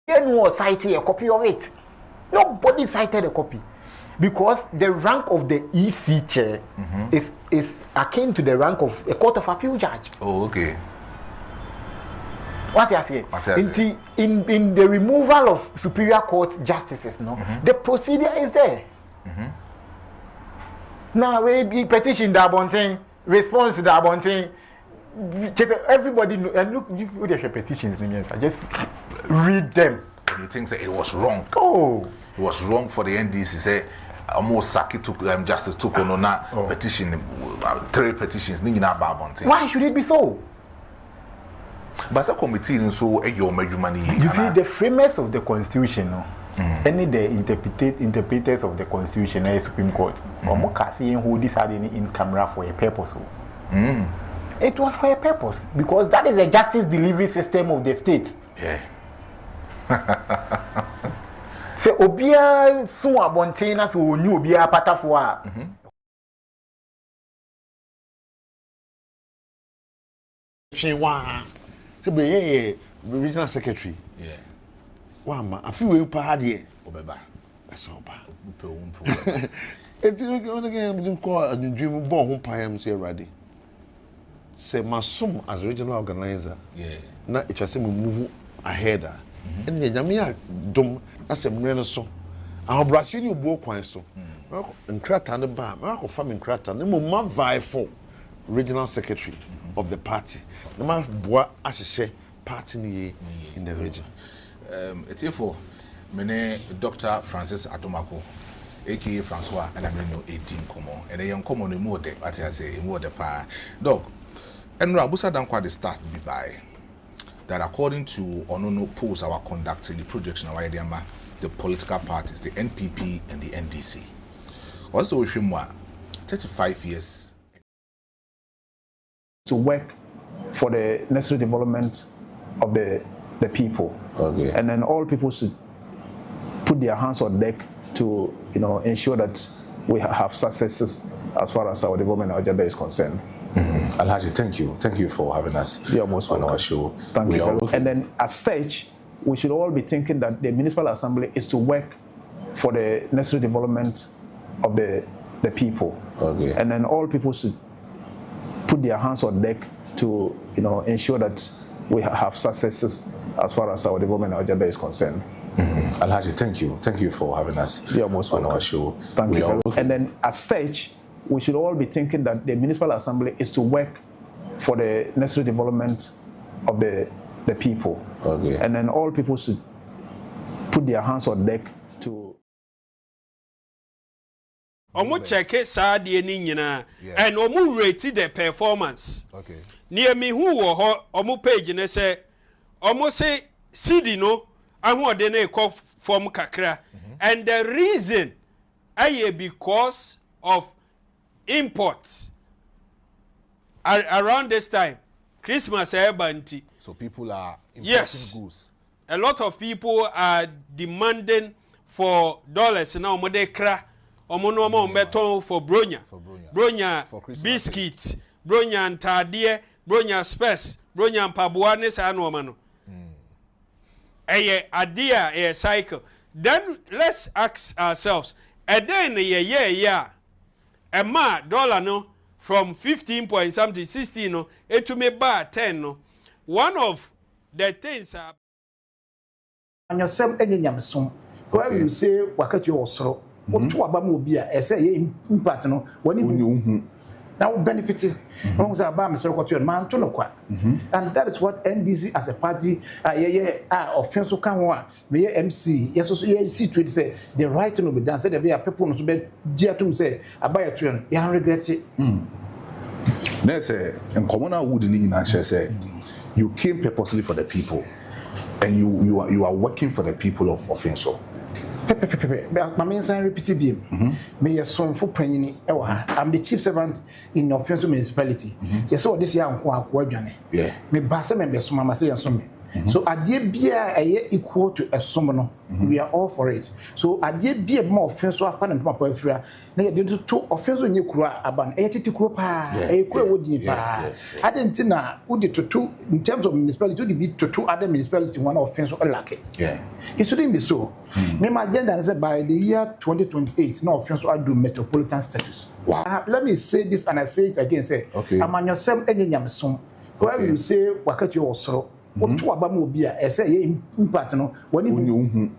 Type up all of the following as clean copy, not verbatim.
Anyone cited a copy of it. Nobody cited a copy. Because the rank of the EC chair is akin to the rank of a court of appeal judge. Oh, okay. What you say? In the removal of superior court justices, the procedure is there. Now we petition the abonting, response to the abonting. Everybody know, and look at petitions. I just read them. You think that it was wrong? Oh, it was wrong for the NDC. Say almost Saki took justice took on that petition, 3 petitions. Why should it be so? But a committee in so a your money. You see, the framers of the constitution, any the interpreters of the constitution, the Supreme Court, who decided in camera for a purpose. It was for a purpose because that is a justice delivery system of the state. Yeah. So obia so abontina so new obia patafo to be regional secretary. Yeah. Wow, I feel we pa here. Obeba. That's all ba. It again call dream born home pam say ready. Say masum as regional organizer. Yeah. Na it was move ahead. And the Jamia dom as a mreno so. Our Brazilian bo kwan so. And Krata the bar, Marco farming Krata, no more vie for regional secretary of the party. No man bois as party in the region. It's here for mene Dr. Francis Atomako, aka Francois, and I know 18 common, and a young common in more de, as I say, in more de pa. Dog, and Rabusa don't quite start to be by that according to Onono polls our conduct in the projection of Idema, the political parties, the NPP and the NDC. Also, with him, 35 years to work for the necessary development of the people. Okay. And then all people should put their hands on deck to ensure that we have successes as far as our development agenda is concerned. Alhaji, thank you for having us on our show. Thank you. And then as such, we should all be thinking that the municipal assembly is to work for the necessary development of the people. Okay. And then all people should put their hands on deck to ensure that we have successes as far as our development agenda is concerned. Alhaji, thank you for having us on our show. Thank you. And then as such, we should all be thinking that the municipal assembly is to work for the necessary development of the people. Okay. And then all people should put their hands on deck to Omo check saa de ni nyina and omo rate the performance. Okay. Near me who wo ho omo page ne say omo say CD no ahode na e form kakra and the reason aye because of imports around this time Christmas ebanti. So people are importing goods. A lot of people are demanding for dollars now omo de kra omo no omo beton for bronya for biscuits bronya ntade bronya spares bronya mpaboa ne sa no no idea a cycle. Then let's ask ourselves and then yeah a ma dollar no from 15 point something 16 no it to me bar 10 no one of the things are and yourself enyamsom where you say wakati osoro otu abamu obi a say impact no woni now benefit from say abam so kwato man to no kwa and that is what NDC as a party offense kan ho a me MC yes so see to say the right no be done say there be people no so be giatum say abaya to no you regret it Let's say in communal wood in say you came purposely for the people and you are working for the people of Offenso. My main sign repeat beam. May a son for penny. I'm the chief servant in Offenso municipality. Yes, so this year I'm quite journey. Yeah. Me Bassa members, Mamma say and so me. So adie bia equal to a sum we are all for it. So adie bia more offense so afa na ntoma pa afira na ye de to offense onye kura aban titi kuro pa kura wodi pa adenti na wodi to in terms of municipality wodi be to other municipality one offense so lack it shouldn't be so. Me my agenda is by the year 2028 no offense so do metropolitan status. Let me say this and I say it again say amanyosem enyenyamsom where you say wakati osoro to abam obi a say ye impact no wani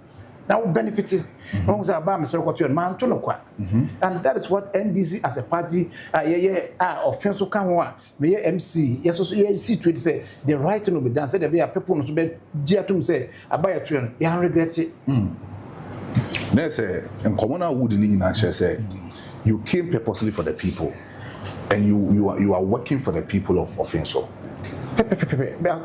now benefit from say abam so kwato man to no kwa and that is what NDC as a party offense kan ho a me MC yes so ye see to say the right no be done say there be people no so be giatum say abaya to you regret it na say en common wood ni na say you came purposely for the people and you are working for the people of Offenso.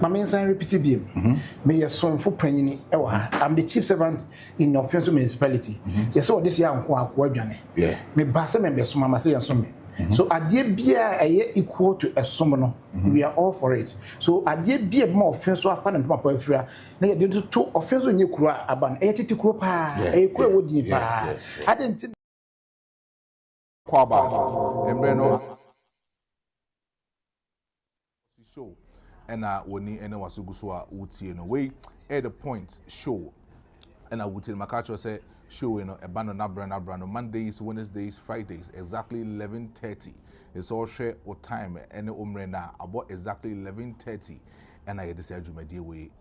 My main sign repeat beam. May a son for penny. I'm the chief servant in Offenso municipality. Yes, so this year I'm quite yeah. Me basa member so mama say and so adie bia equal to a sum we are all for it. So adie bia more offense so afa na ntoma pa afira na ye de to offense onye kura aban titi kuro pa kura wodi pa adenti Kwaba embreno show and woni ene wasuguso a utie no we at the point show and wutie makacho say show you know ebano na brand Mondays, Wednesdays, Fridays exactly 11:30 it's all share or time and umre na about exactly 11:30 and I decide to media we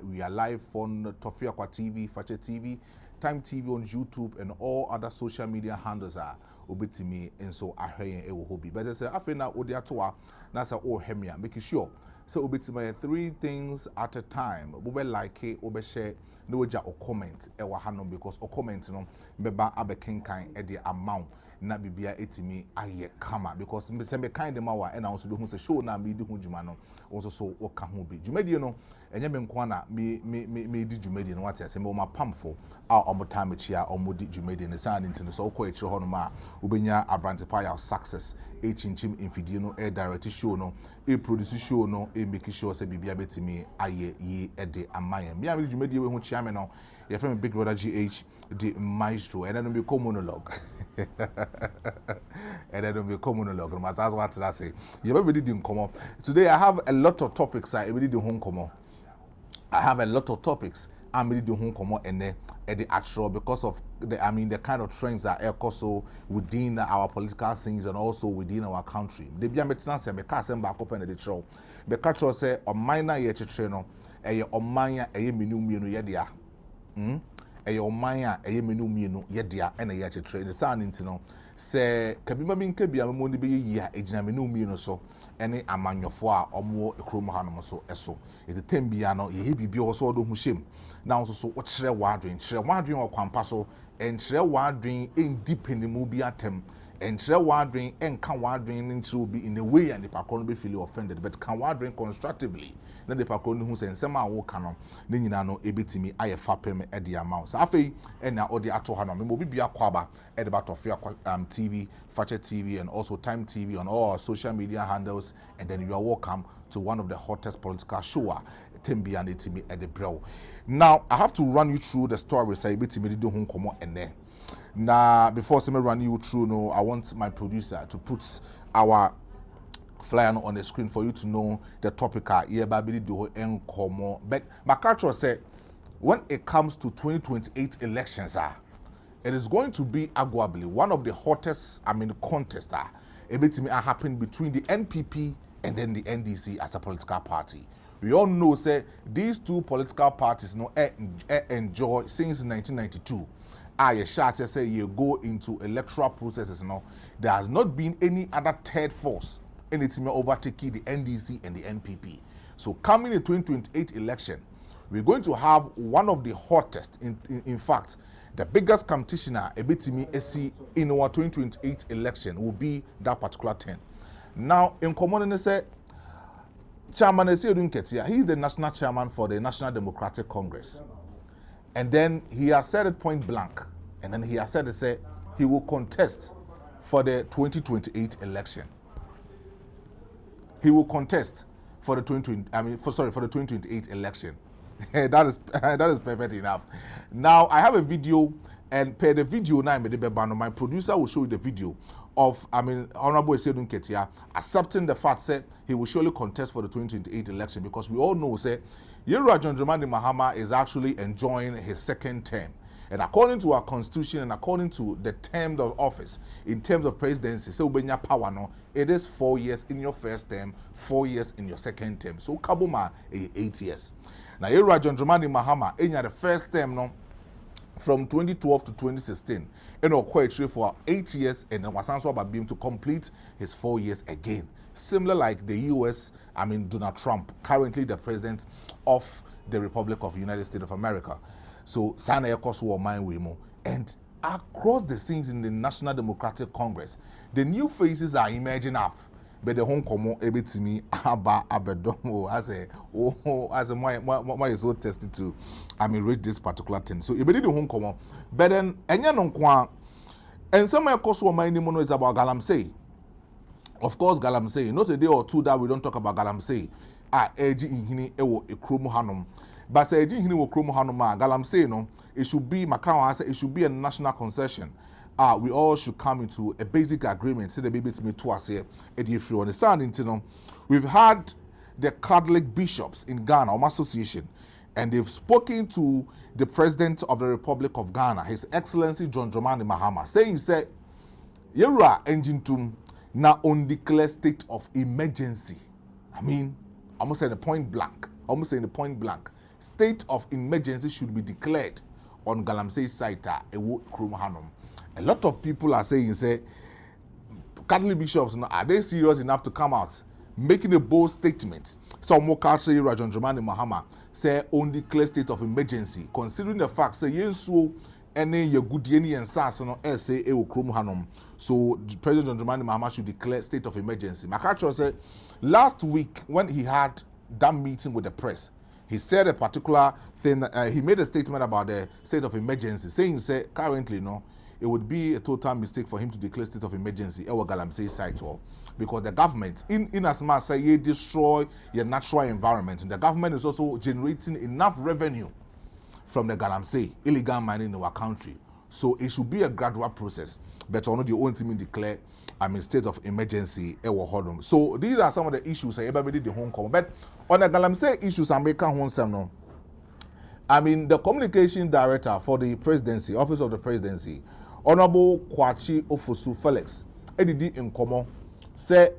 we are live on Tofiakwa TV, Fache TV, Time TV on YouTube and all other social media handles are obetimi and so I hear e wo hobby but say afi na odi atoa na say o hemia make sure so obetimi 3 things at a time we like it obe share no waja or comment e wa hanom because or comment no beba abekenkan e the amount na bibia etimi aye kama because me say me kind dem awa e na also be hu say show na me di hu djuma no also so o ka ho be djumadi no enye me nko na me di djumadi no what say me o ma pamfo a o mo time chia o mo di djumadi no say antino so ko e kire ho no ma obenya abrantepa ya success e chinchim infidie no e direct show no e produce show no e make sure say bibia betimi aye yi e de amaye me am djumadi we hu chia me no your friend Big Brother GH the Maestro and then we come monologue and then we come monologue no that's what I say you ever didn't come up today I have a lot of topics I really do home come I have a lot of topics I'm really do home come and then at the actual because of the kind of trends that are also within our political scenes and also within our country they be metina say me ka sem back up in the show the culture say o minor ye cheche no eye o manya eye menu ye dia eyo man a eye menu mienu ye dia na ye chetre ne san nti no se kabima mi nka bia mo ni be yi a ejina menu mienu so ene amanyofo a omo ekrom hanom so eso eti tembia no ye bibi o so do hu shem na so so o kire wadwen o kwampa so en kire wadwen independent mu bi atem en kire wadwen enka wadwen nti obi in a way and the pakon be feel offended but can wadwen constructively na de pakon hu se nsem a wo ka no ne nyina no ebetimi aye fapem e de amount so afei na odi ato ha no me obi bia kwaba e de Tofiakwa TV, Fache TV and also Time TV on all our social media handles and then you are welcome to one of the hottest political show Tembi and Etimi at the Brew. Now I have to run you through the story say betimi do hu komo ene. Now before I run you through no I want my producer to put our flyer on the screen for you to know the topic do enkomo but Makacho said when it comes to 2028 elections it is going to be arguably one of the hottest contests happen between the NPP and then the NDC as a political party. We all know say these two political parties enjoy since 1992 say you go into electoral processes now there has not been any other third force anything overtaking the NDC and the NPP. So coming in 2028 election, we're going to have one of the hottest, in fact, the biggest competition in our 2028 election will be that particular 10. Now, in common, say, Chairman he's the national chairman for the National Democratic Congress. And then he has said it point blank. And then he has said he will contest for the 2028 election. He will contest for the 2020, for the 2028 election. that is perfect enough. Now I have a video, and per the video now my producer will show you the video of Honorable Esedun Ketia accepting the fact that he will surely contest for the 2028 election, because we all know that Yerua John Dramani Mahama is actually enjoying his second term. And according to our constitution and according to the term of office, in terms of presidency, so when you power no, it is 4 years in your first term, 4 years in your second term. So Kabuma 8 years. Now Yerua John Dramani Mahama in the first term no, from 2012 to 2016, and quite for 8 years, and then was also about being to complete his 4 years again. Similar like the US, Donald Trump, currently the president of the Republic of the United States of America. So, Sana Ekosu mind Wimo. And across the scenes in the National Democratic Congress, the new faces are emerging up. But the home common able to me abedomo as a my is so tested to read this particular thing. So it be the home common. But then enya no kwa and some Ekosu mind mono is about Galamsey. Of course, Galamsey. Not a day or two that we don't talk about Galamsey. Eji inhini ewo ekromu hanom. But say eji inhini wo ekromu hanom Galamsey no, it should be Macau say it should be a national concession. We all should come into a basic agreement. Say the baby to me twice here. If you understand, we've had the Catholic bishops in Ghana, association, and they've spoken to the president of the Republic of Ghana, His Excellency John Dramani Mahama, saying, "Say, Yerua engine to now on declare state of emergency." Almost saying the point blank. Almost saying the point blank. State of emergency should be declared on Galamsey site. A lot of people are saying, say, Catholic bishops, are they serious enough to come out making a bold statement? Some more culture, John Dramani Mahama, say, on declare state of emergency, considering the fact, say, yensu any Yagudi and Sassano, say, so President John Dramani Mahama should declare state of emergency. Makacho said, last week, when he had that meeting with the press, he said a particular thing, he made a statement about the state of emergency, saying, say, currently, it would be a total mistake for him to declare state of emergency at Galamsey site, because the government, in as much as you destroy your natural environment, and the government is also generating enough revenue from the Galamsey illegal mining in our country. So it should be a gradual process. But only the only team declare state of emergency. So these are some of the issues everybody did the home come. But on the Galamsey issues, I'm making one some. The communication director for the presidency, office of the presidency, Honorable Kwachi Ofosu Felix, edidi in common, say,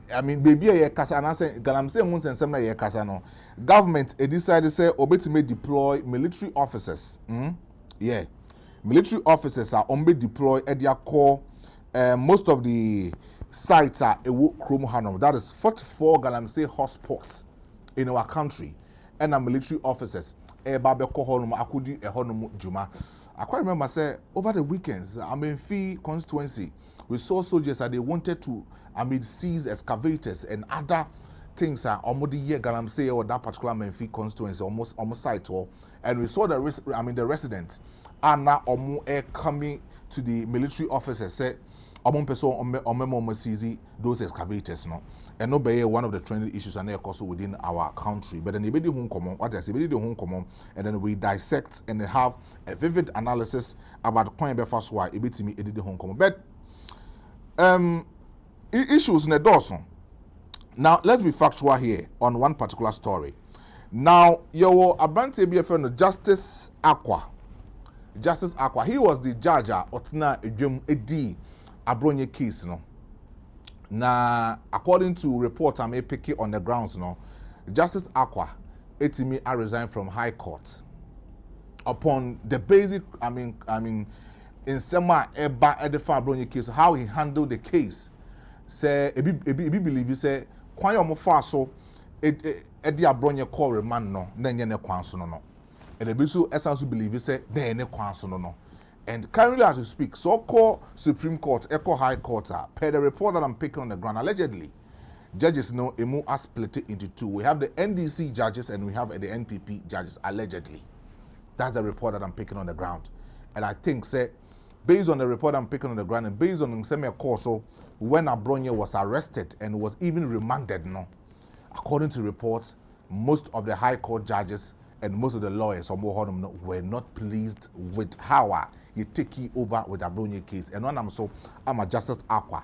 baby a kasa and I say Galamsey Muns and Semna ye kasa no. Government decided say obetime deploy military officers. Yeah. Military officers are deploy at their core. Most of the sites are Krom Hanom. That is 44 Galamsey hotspots in our country. And our military officers. I quite remember say over the weekends, Fee constituency, we saw soldiers that they wanted to seize excavators and other things Galamsey or that particular Menfi constituency almost site or, and we saw the residents are now coming to the military officers say seize those excavators and no be one of the trending issues and also within our country. But then they home common, what I say, they home common, and then we dissect and have a vivid analysis about the point first why it be me the home common. But issues in the Dawson. Now let's be factual here on one particular story. Now your Abrante BFN Justice Aqua. Justice Aqua, he was the judge Otina Edi Abronye case, Now, according to report I'm picking on the grounds, Justice Aqua, Etimi, I resigned from High Court upon the basic, in some eba edify Abronye case, how he handled the case. Say, believe he say, Kwanya mo faso, Edi Abronye call remand no, then yene kwanso no. And the bisu essence believe he say, then yene kwanso no. And currently, as we speak, so-called Supreme Court, Echo High Court, per the report that I'm picking on the ground, allegedly, judges emu are split into two. We have the NDC judges and we have the NPP judges, allegedly. That's the report that I'm picking on the ground. And I think, say, based on the report I'm picking on the ground and based on Nseme Koso, when Abronye was arrested and was even remanded, according to reports, most of the High Court judges and most of the lawyers were not pleased with how you take over with the Abronye case. And when I'm a Justice Aqua,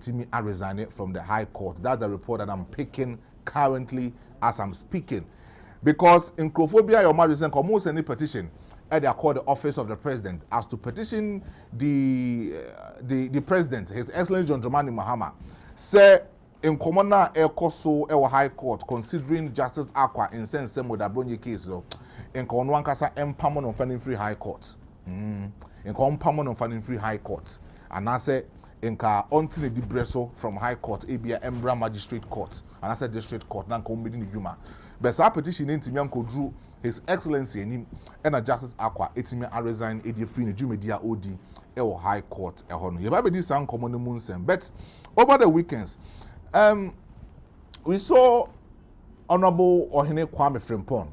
me I resigned from the High Court. That's the report that I'm picking currently as I'm speaking. Because in Crophobia, your marriage and almost any petition, they are called the office of the president as to petition the president, His Excellency John Dramani Mahama, say in Komona Ekoso Ewa High Court, considering Justice Aqua in sense with the Abronye case, though, in Konwankasa Empamon of Funding Free High Court. In Kompamon of Funding Free High Court. And I say, in Ka Ontini Di Breso from High Court, ABA Embra Magistrate Court, and I said District Court, Nanko Midini Juma. But our petition in Timianko drew His Excellency and a Justice Aqua, Etimi I resign, Eddie Free, Jumedia OD, Ewo High Court, Ehono. You might be this sound common moon, but over the weekends, we saw Honorable Ohene Kwame Frimpong.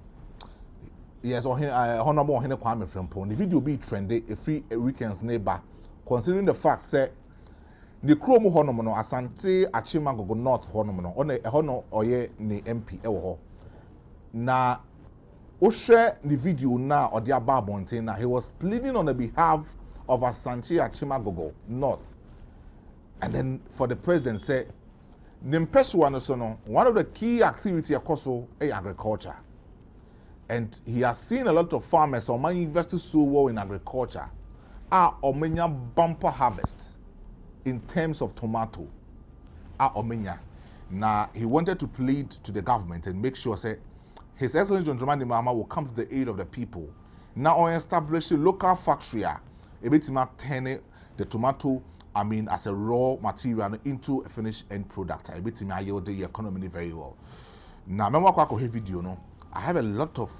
Yes, Honorable Ohene Kwame Frimpong. The video be trendy a free weekend's neighbor, considering the fact that the Kromo Honomono, Asante Achimagogo North Honomono, on a Hono Oye ni MP Ewo. Na o share the video now or the Ababonte, he was pleading on the behalf of Asante Achimagogo North. And then for the president said, one of the key activities akoso is agriculture. And he has seen a lot of farmers or invested so well in agriculture are omenya bumper harvest in terms of tomato. Are omenya. Now he wanted to plead to the government and make sure say His Excellency John Dramani Mahama will come to the aid of the people. Now establish a local factory, a bit turn the tomato as a raw material into a finished end product. I bet yield the economy very well. Now, I have a lot of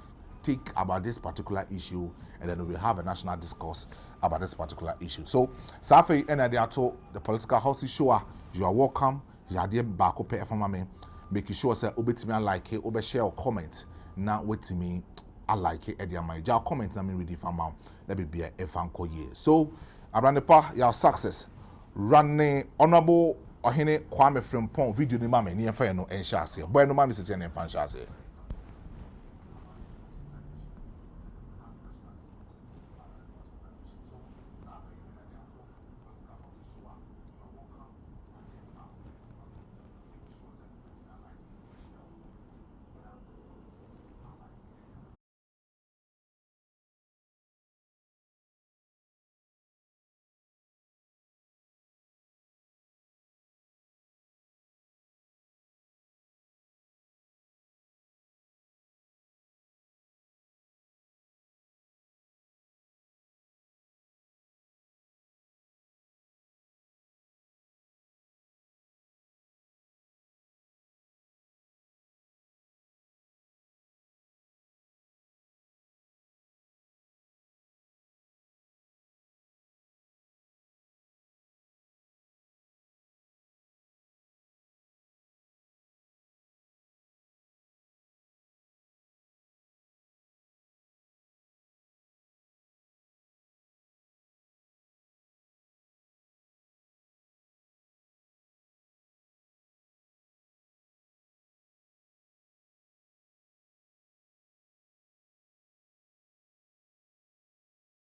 take about this particular issue, and then we'll have a national discourse about this particular issue. So, Safi and the political house issue, you are welcome. You are there back up for making sure say obetimi like it, obe share or comment. Now wait me, I like it. Edia my ja comment na me ready for am. Let me be a fanko year. So, around the pa your success. Running Honorable Ohene Kwame Frimpong video ni mama ni efa no enhya ase. Boy no mama sese na enfa enhya ase.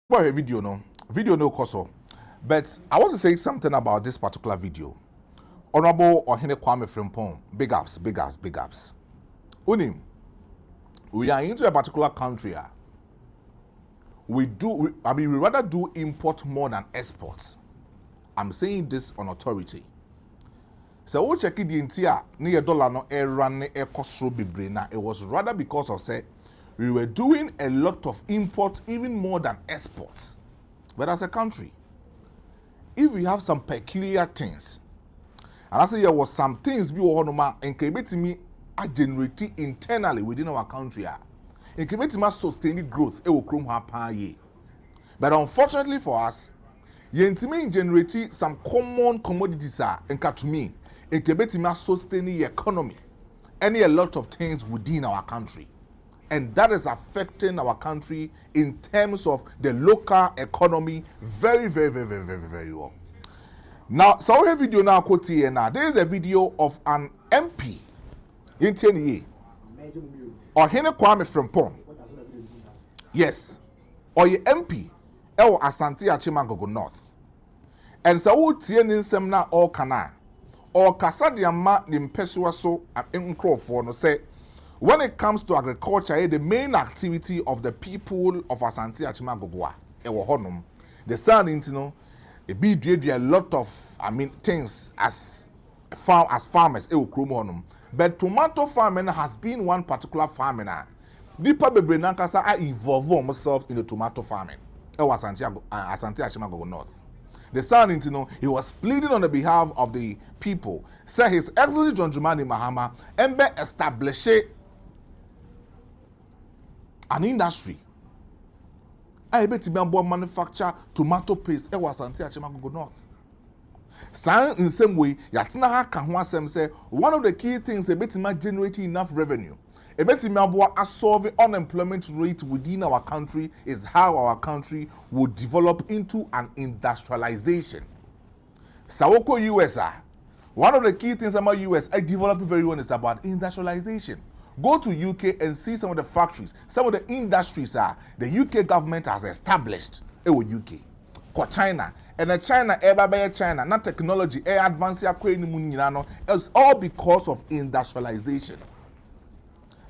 Well, video no koso. But I want to say something about this particular video. Honorable Ohene Kwame Frimpong, big ups. Unim, we are into a particular country. We rather do import more than exports. I'm saying this on authority. So we check the entire near dollar no run cost bibrina. It was rather because of say we were doing a lot of import, even more than exports. But as a country, if we have some peculiar things, and I say there was some things we were and me are generating internally within our country, and sustain growth. But unfortunately for us, yentimi generate some common commodities and to me, and sustain the economy, and a lot of things within our country. And that is affecting our country in terms of the local economy very well. Now, so we have video now quote here now. There is a video of an MP Intiani. Or Hene Kwame Frimpong. Yes. Or your MP. El Asante Achimangogo North. And so Tien Semna or Kana. Or Casadiama Nimpesua so in for no say. When it comes to agriculture, the main activity of the people of Asante Achimangogoa, Honum, the sun into it be a lot of things as farmers, but tomato farming has been one particular farming. Deeper Bebre are involved themselves in the tomato farming. Asante Achimangogo North. The son into he was pleading on the behalf of the people. Say His Excellency John Dramani Mahama and establish an industry. I bet to manufacture tomato paste. It was Asante Achimangogo North. In the same way, Yatina Kanwasem say one of the key things a bit generating enough revenue. A bit solving unemployment rate within our country is how our country will develop into an industrialization. Sawoko USA. One of the key things about US I develop very well is about industrialization. Go to UK and see some of the factories, some of the industries the UK government has established in UK. Ko China. And the China, China, not technology, advance it's all because of industrialization.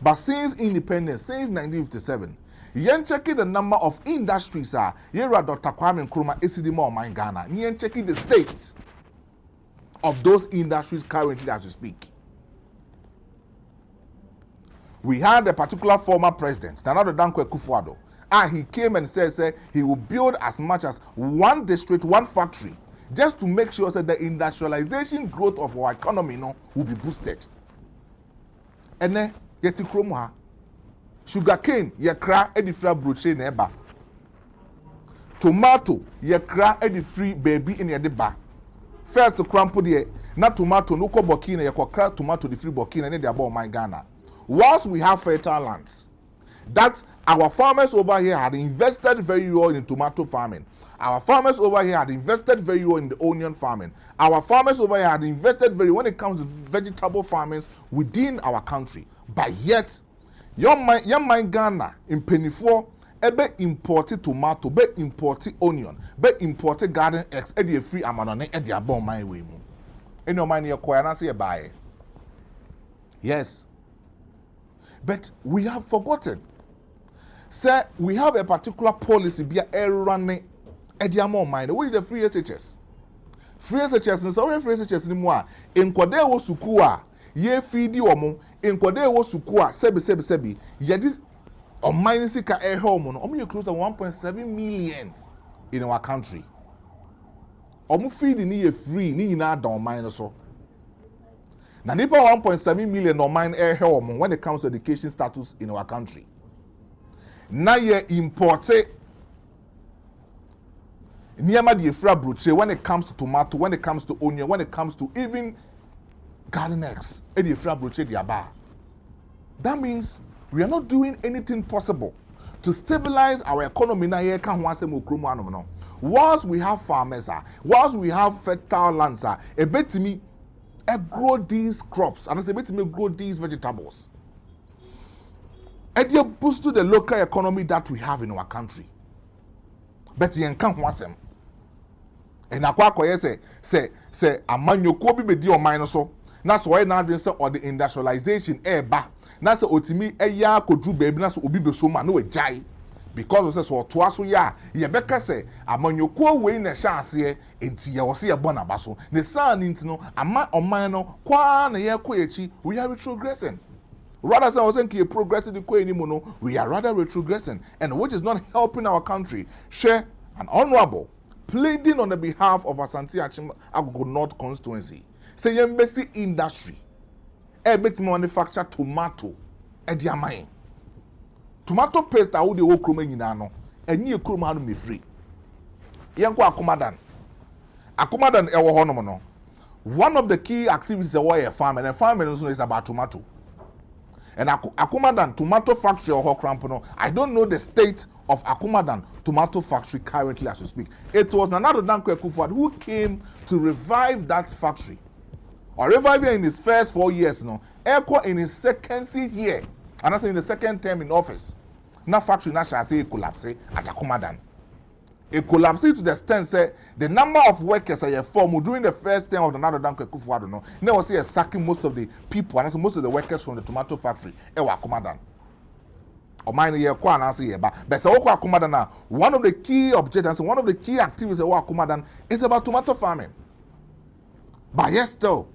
But since independence, since 1957, yen checking the number of industries Yera Dr. Kwame Nkrumah Esidimo Oman Ghana. Yen checking the state of those industries currently as we speak. We had a particular former president, Nana Dankwa Akufo-Addo. He came and said he will build as much as one district, one factory, just to make sure that the industrialization growth of our economy will be boosted. And then, yeti kromo sugarcane, yekra edifra broche neba. Tomato, yekra edifri baby in yedeba. First to crampo de na tomato no ko Burkina yekra tomato the free Burkina ne de abo my Ghana. Whilst we have fertile lands, that our farmers over here had invested very well in tomato farming. Our farmers over here had invested very well in the onion farming. Our farmers over here had invested very well when it comes to vegetable farmings within our country. But yet, young man Ghana in Penny4, ebe imported tomato, be imported onion, be imported garden eggs, edi free amanone, edi abon my way mu. Eno mani yakoya na say buy. Yes. But we have forgotten. Sir, we have a particular policy be a running edi amon mind. What is the free SHS? Free SHS no so free SHS ni mu a enkwade wo suku a ye feedi omo enkwade wo suku a sebi ye dis oman sika e home no omo close to 1.7 million in our country. Omo feed ni ye free ni nyina da oman no so. Na nipa 1.7 million oman e home when it comes to education status in our country. Na ye imported Niama di efra broche when it comes to tomato, when it comes to onion, when it comes to even garden eggs, edi efra broche di aba. That means we are not doing anything possible to stabilize our economy na ye kan ho asem okromu anom no. Whilst we have farmers, whilst we have fertile lands, ebetimi grow these crops and ebetimi grow these vegetables. Edi boost to the local economy that we have in our country. But yen kan ho asem. And akwa koye say amanyoko bi be di o man so na so we na adwen say or the industrialization ba na say otimi eya kodru baby na so obi be so ma na we jai because of say so to aso ya ye beka say amanyoko we na chance enti ye wo say ye bona ba so ne san nti no ama oman no kwa na ye koyechi we are retrogressing. Rather than saying we are progressing the way anymore, we are rather retrogressing, and which is not helping our country. Share an honorable pleading on the behalf of Asante Achimangogo North constituency. Say embassy industry, bit manufacture tomato, ediamai. Tomato paste a udi wo kroma nyina no, enyi kroma no me free. Yenko akomadan. Akomadan ewo hono no. One of the key activities of farming, and farming is about tomato. And Akumadan tomato factory or Hokrampono, I don't know the state of Akumadan tomato factory currently as we speak. It was Nana Dankwa Akufo-Addo who came to revive that factory. Or revive it in his first 4 years, Echo in his second seat here, and I say in the second term in office. Now factory now shall say collapse at Akumadan. It collapsed to the extent say the number of workers are formed during the first term of the Nado Danko Kufuado. No, now we see sacking most of the people and also most of the workers from the tomato factory. Ewa Akumadan. Or mine here, Kwan answer here, but Oko Akumadan now. One of the key objectives, one of the key activities of Akumadan is about tomato farming. But yes, still,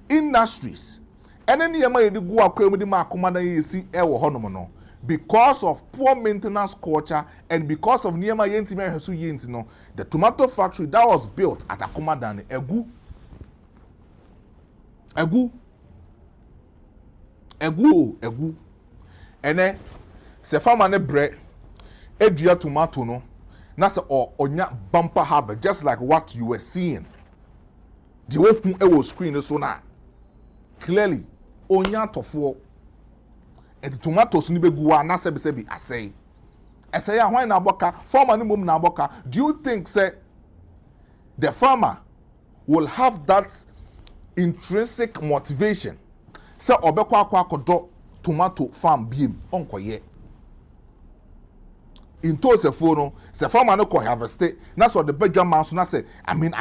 industries. And then the money go akwe with the Akumadan you see ewo honomono. Because of poor maintenance culture and because of Niema Yentime Hesu Yentino, the tomato factory that was built at Akumadan, Egu. And then, se farmer ne bread, edria tomato no, na se onya bumper harvest, just like what you were seeing. The open ewo screen so now. Clearly, onya tofo. And the tomatoes ni be guwa na se be asay. Asay ya why na boka farmer ni mum na boka. Do you think say the farmer will have that intrinsic motivation? Say obekwa akodo tomato farm biem onko ye. Into se no se farmer no ko harvest na so the bedroom man so na say I mean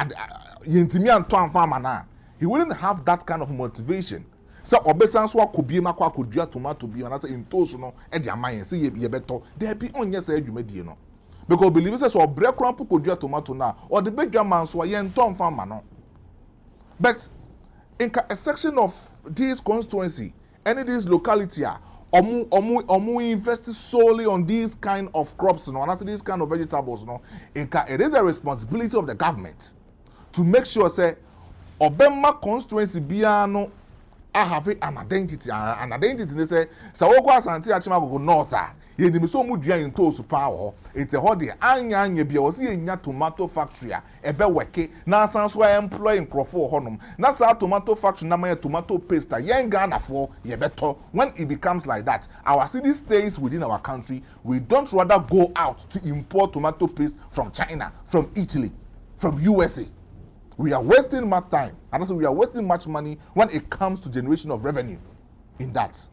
yentimi anto farmer na he wouldn't have that kind of motivation. So obesan so akobie makwa akodua tomato bi na say into so no e de amayen say ye beto there be onye say adwumadie no because believe say so obre krampo kodua tomato na or the bedroom man so ye nton farmer no but in a section of this constituency any this locality omu invest solely on these kind of crops no and as these kind of vegetables no it is a responsibility of the government to make sure say obema constituency bia no I have an identity they say so woko asante achimagogo north ye nim so mu dua into so power it's a hode anya bia wo se nya tomato factory ebe weke na asan so employ nkrofo honum na sa tomato factory na my tomato paste yen Ghana for ye beto when it becomes like that our city stays within our country we don't rather go out to import tomato paste from China from Italy from USA. We are wasting much time and also we are wasting much money when it comes to generation of revenue in that.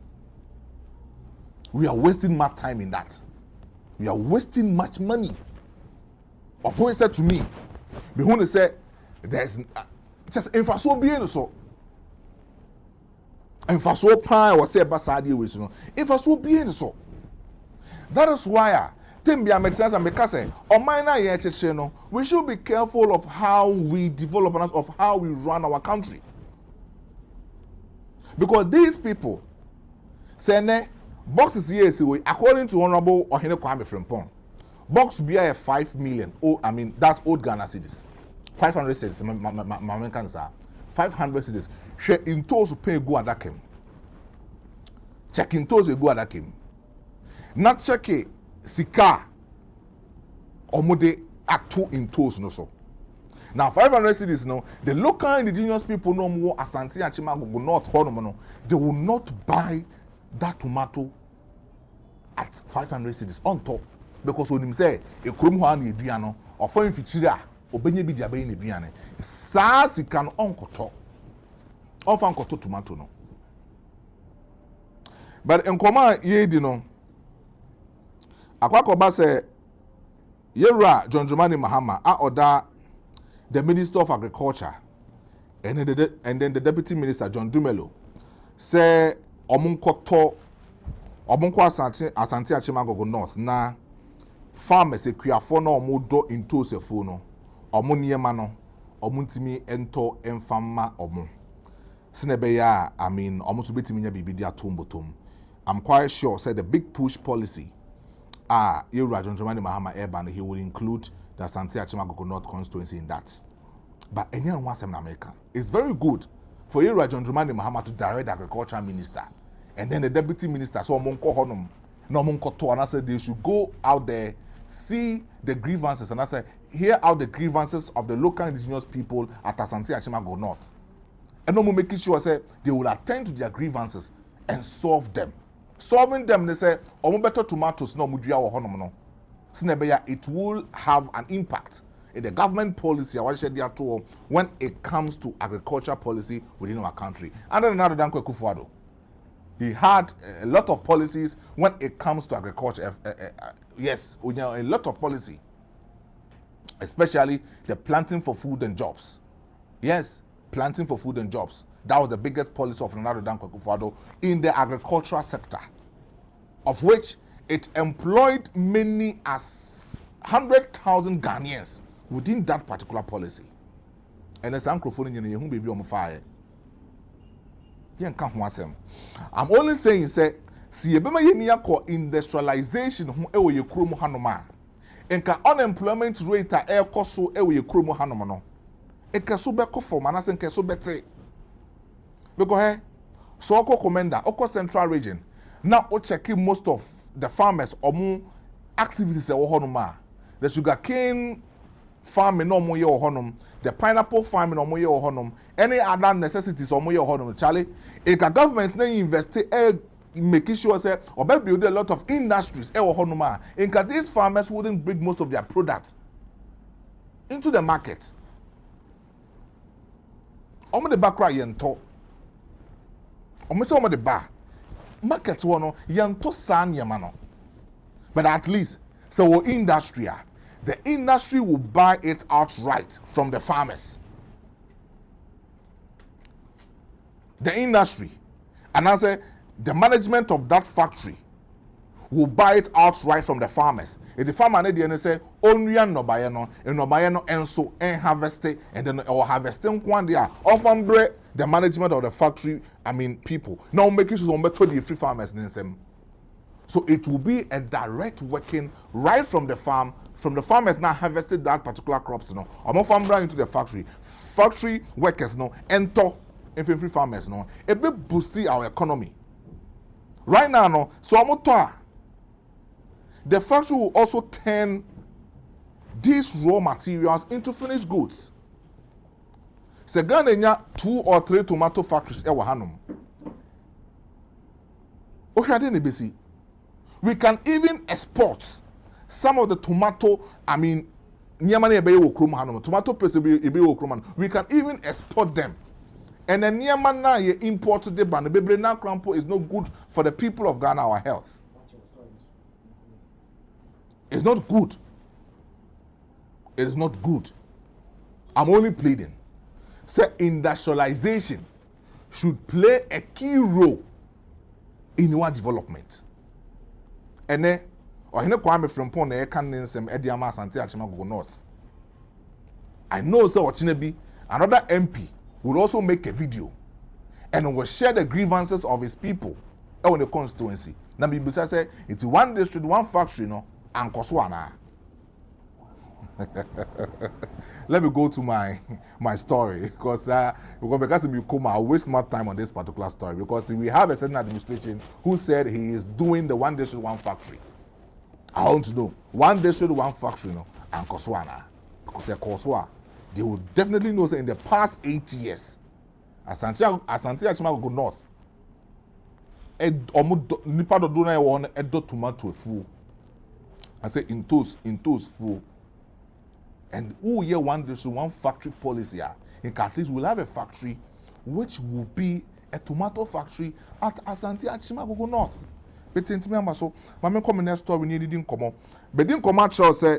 We are wasting much time in that. We are wasting much money. Of who said to me, Behune said, there's just infrastructure being so. Infrastructure pie was said by Sadi with no. Infrastructure being so. That is why Timbia makes sense and because we should be careful of how we develop and of how we run our country. Because these people say boxes here according to Honorable Ohene Kwame Frimpong, box be a 5 million. Oh, I mean that's old Ghana cedis. 500 cedis. My can say 500 cedis. She in toes pay go at that came. Check in toes go at that came. Not check it. Sika omode atu in toes no so. Now 500 cities no, the local indigenous people no more Asante and Chimagogo North no, they will not buy that tomato at 500 cities on top because when him say e krom ho an edua no ofan fichiri a obenye bi dia be na edua ne sa sika no onkoto ofan koto tomato no. But in command ye di no Akwakoba say Yera John Dramani Mahama order the Minister of Agriculture and then the Deputy Minister John Dumelo say omunko asante Achimagogo North na farmers ekuafo na omudo into sefo no omuniema no omuntimi ento emfama omu sinebeya I mean omuso betimi nya bibidi atombotom. I'm quite sure say the big push policy Yera John Dramani Mahama Urban, he will include the Asante Achimagogo North constituency in that. But anyone wants in America. It's very good for Yera John Dramani Mahama to direct the agriculture minister. And then the deputy minister, so Monko Honum, no Monko To, and I said they should go out there, see the grievances, and I said, hear out the grievances of the local indigenous people at Asante Achimagogo North. And no more making sure say they will attend to their grievances and solve them. Solving them, they say, better tomatoes no mudria or honomono. It will have an impact in the government policy when it comes to agriculture policy within our country. And then another than Kufuado. He had a lot of policies when it comes to agriculture. Yes, a lot of policy, especially the planting for food and jobs. Yes, planting for food and jobs. That was the biggest policy of Nana Addo Dankwa Akufo-Addo in the agricultural sector, of which it employed many as 100,000 Ghanaians within that particular policy. And as Uncle Phone in baby on fire. I'm only saying, say, see, a industrialization who ewe ye krumu hanoma. Enka unemployment rate a air koso ewe ye krumu hanomano. Eka so be kofo manase nke so bete. Because so oko commander, oko central region. Now o checking most of the farmers omu activities e honoma. The sugarcane farming no mo ye honum. The pineapple farming no mo ye honum. Any other necessities or more honum. Charlie, if the government then invest making sure say or build a lot of industries honuma. In these farmers wouldn't bring most of their products into the market. Omo the back right yento. Omo say omo the bar market one yento san yamano. But at least so industry, the industry will buy it outright from the farmers. The industry, and I say the management of that factory will buy it outright from the farmers. If the farmer need say only no buy no and so and harvest it and then or harvesting one day often break the management of the factory. I mean people now making sure the free farmers in them. So it will be a direct working right from the farm. From the farmers now harvested that particular crops, you know, or more farm bring into the factory. Factory workers, no, enter free farmers, no, it be boosting our economy. Right now, no, so the factory will also turn these raw materials into finished goods. Se Ghana 2 or 3 tomato factories ewa hanum. We can even export some of the tomato, I mean, tomato paste we can even export them. And then Niamana ye import the ban bebre na crampo is no good for the people of Ghana, our health. It's not good. It is not good. I'm only pleading. Say industrialization should play a key role in our development. And then or Kwame from Pone can some Ediama Santi Achimago North. I know so Chinebi, another MP will also make a video and will share the grievances of his people in the constituency. Now Bisa say it's one district, one factory, no, and Koswana. Let me go to my story because I'll waste more time on this particular story because we have a certain administration who said he is doing the one district, one factory. I want to know one district, one factory, no, and Koswana. Because Koswa, they will definitely know that in the past 8 years, Asante Achimago go north. Nipa do na one edo tomato full. I say in toast full. And who year one district, one factory policy. In at least we'll have a factory which will be a tomato factory at Asante Achimago go north. But in me so, my comment next story we didn't come up. But didn't come out say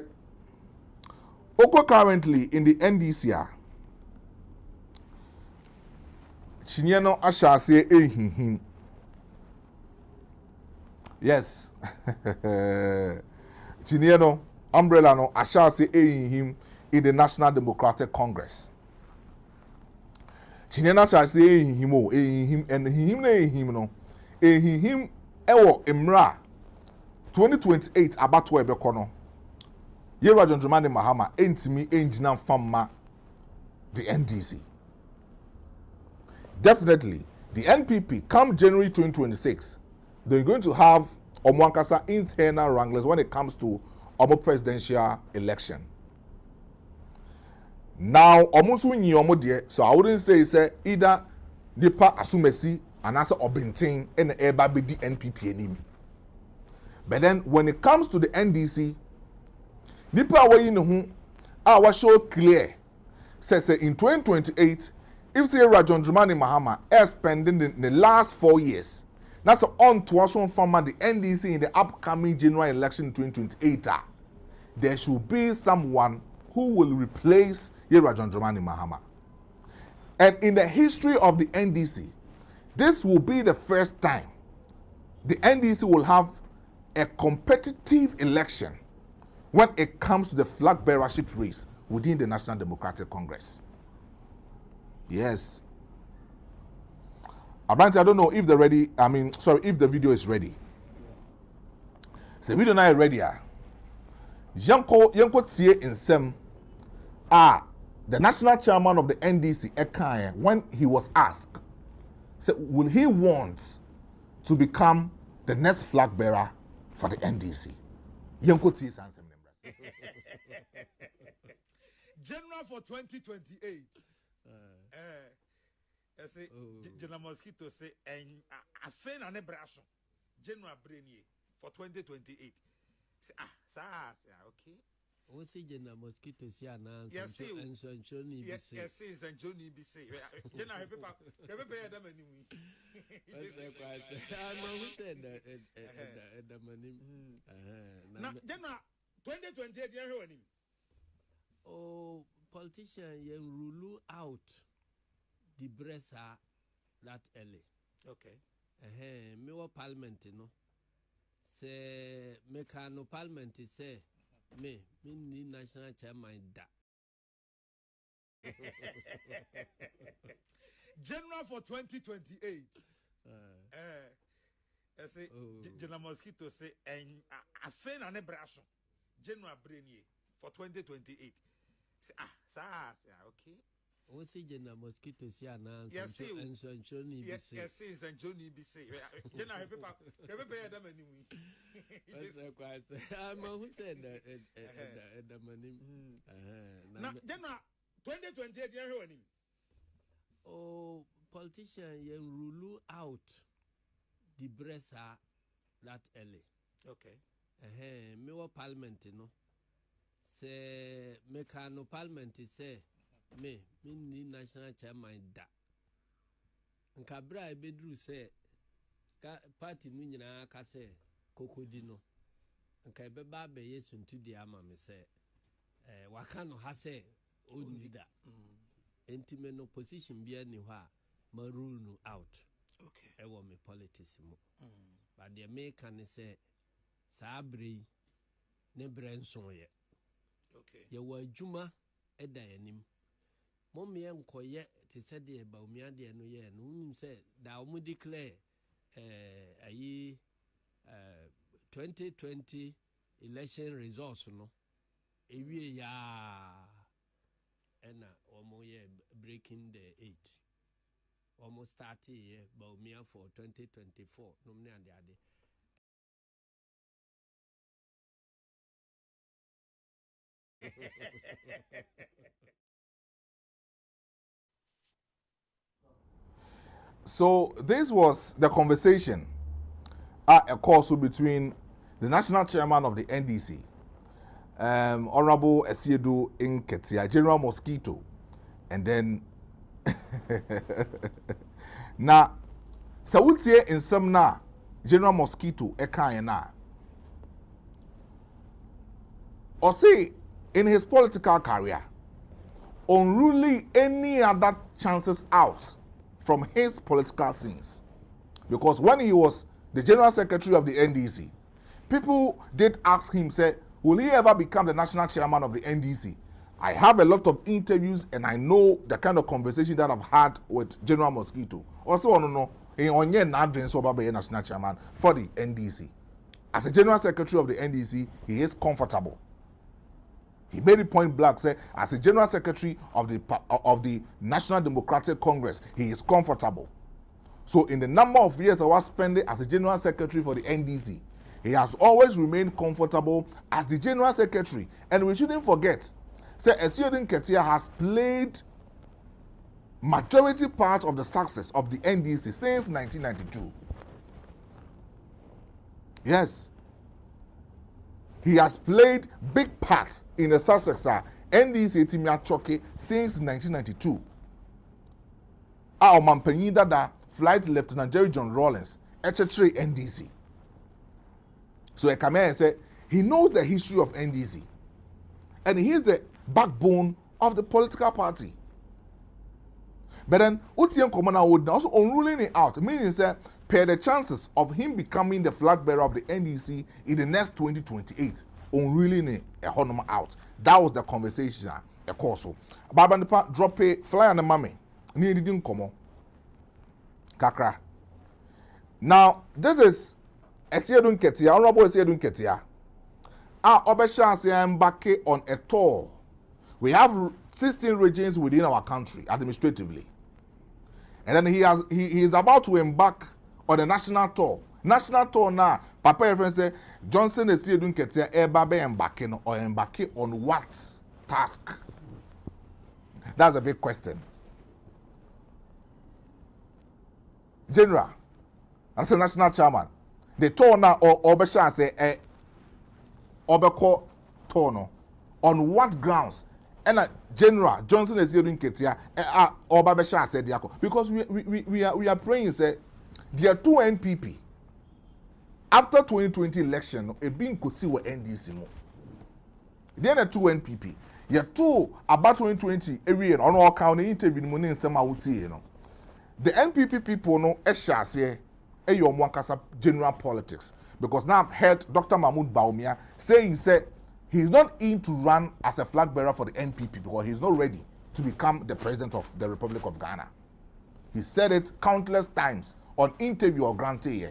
Oko currently in the NDC. Chinyano Asha say him. Yes. Chinyano umbrella no Asha say him in the National Democratic Congress. Chinyano Asha say him and him no him ewo imra 2028 abato ebeko no Yera John Dramani Mahama entimi engineer famma the NDC. Definitely the NPP come January 2026 they're going to have Omwankasa internal wranglers when it comes to Omo presidential election. Now Omusu nyi Omo de so I wouldn't say either Nipa Asumesi and answer Obintin and Eba be the NPP enemy. But then when it comes to the NDC, Nipa way in whom our show clear says in 2028, if say Rajon Dramani Mahama is spending the last 4 years That's on to us on farmer the NDC in the upcoming general election 2028. There should be someone who will replace Yera John Dramani Mahama. And in the history of the NDC, this will be the first time the NDC will have a competitive election when it comes to the flag bearership race within the National Democratic Congress. Yes. Abranti, I don't know if if the video is ready. So video now ready. Yanko tie in sem the national chairman of the NDC Ekanye, when he was asked, said, will he want to become the next flag bearer for the NDC? Yanko tie answer. General for 2028. I say, General Mosquito say, and I fain an abrasion. General Brainier for 2028. Say, okay. What's the General Mosquito say announced? Yes, and Johnny be say. Yes, and Johnny be say. General, have pay them anyway. I'm who said that the money. Now, General 2028, you hear him. Oh, politician, you rule out the Bressa that early. Okay. Me wa parliament, you know. Say, me can no parliament, say, me need national chairman da. General for 2028. I say, General Mosquito say, and I fain an abrasion. General Brainier for 2028. Say, okay. What's the General Mosquito say announced? Yes, and Johnny be say. Yes, and Johnny be say. General, have pay them anyway. I'm who said that the money. Now, General 2028, you hear him. Oh, politician, you rule out the Bressa that early. Okay. Me wa parliament, you know. Say, me can no parliament, say, me need national chairman da. Nkabra bedru say, party nunyina ka say, kokodino. Nkabeba be yesu ntu di ama me say, waka no ha say, ondi da. Enti me no position bia ni ho a ma rule no out. Okay. Ewo me politics mo. But the American say, Sabri ne brenson ye. Okay. Ye wa adwuma eda yanim. Mom ye nkoye te se de ba omia de no ye no unim se da omu declare 2020 election results no ewie ya ena omo ye breaking the 8 almost 30 year ba omia for 2024 no me ande ade. So this was the conversation at a course between the national chairman of the NDC, Honorable Esiedu Nketia, General Mosquito, and then now Sawutie in some na General Mosquito ekayena. Or say in his political career, unruly any other chances out from his political scenes. Because when he was the General Secretary of the NDC, people did ask him, say, will he ever become the national chairman of the NDC? I have a lot of interviews and I know the kind of conversation that I've had with General Mosquito. Also, no, in onye na adren so be national chairman for the NDC. As a General Secretary of the NDC, he is comfortable. He made it point blank, say, as a General Secretary of the National Democratic Congress, he is comfortable. So in the number of years I was spending as a General Secretary for the NDC, he has always remained comfortable as the General Secretary. And we shouldn't forget, say, Esiedu Nketia has played majority part of the success of the NDC since 1992. Yes. He has played big parts in the success of NDC Timia Choke since 1992. Our Mampenyi Dada, Flight Lieutenant Jerry John Rawlings, HH3 NDC. So a Kamer said he knows the history of NDC. And he is the backbone of the political party. But then Utian Komana would also unruling it out, meaning that per the chances of him becoming the flag bearer of the NDC in the next 2028, unruling it out. That was the conversation. A course. Baba drop a fly on the mammy. Didn't come. Kakra. Now, this is Esiedun Ketia, Honorable Esiedun Ketia. Obesha embark on a tour. We have 16 regions within our country administratively. And then he is about to embark on a national tour. National tour now, Papa Efren say Johnson Esiedun Ketia Ebabe embarking or embarking on what task? That's a big question. General, as a national chairman, the tour now or Obesha say Obeko tour on what grounds? And General Johnson is hearing Ketia Obabesha said because we are praying say there are two NPP after 2020 election a being could see what NDC mo. There are two NPP. There are two about 2020 every year on all county interview money in some out you know. The NPP people know Esha say your Mwankasa general politics because now I've heard Dr. Mahmoud Baumia saying say he's not in to run as a flag bearer for the NPP because he's not ready to become the president of the Republic of Ghana. He said it countless times on interview or grantee.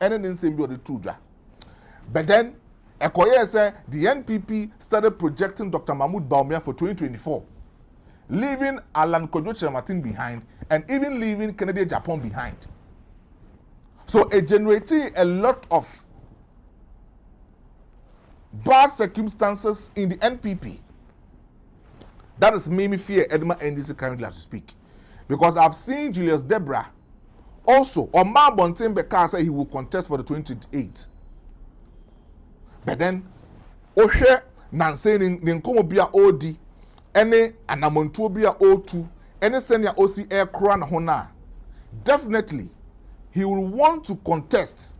And then the Tuja. But then, Ekoye said the NPP started projecting Dr. Mahmoud Baumia for 2024, leaving Alan Kojo Martin behind and even leaving Kennedy Japan behind. So it generated a lot of bad circumstances in the NPP. That is made me fear Edma NDC currently as to speak. Because I've seen Julius Debra also, or Marbontin Beka said he will contest for the 2028. But then, Oshe Nansen in Nkomobia OD, any Anamontobia O2, any senior OC Air Crown Hona, definitely he will want to contest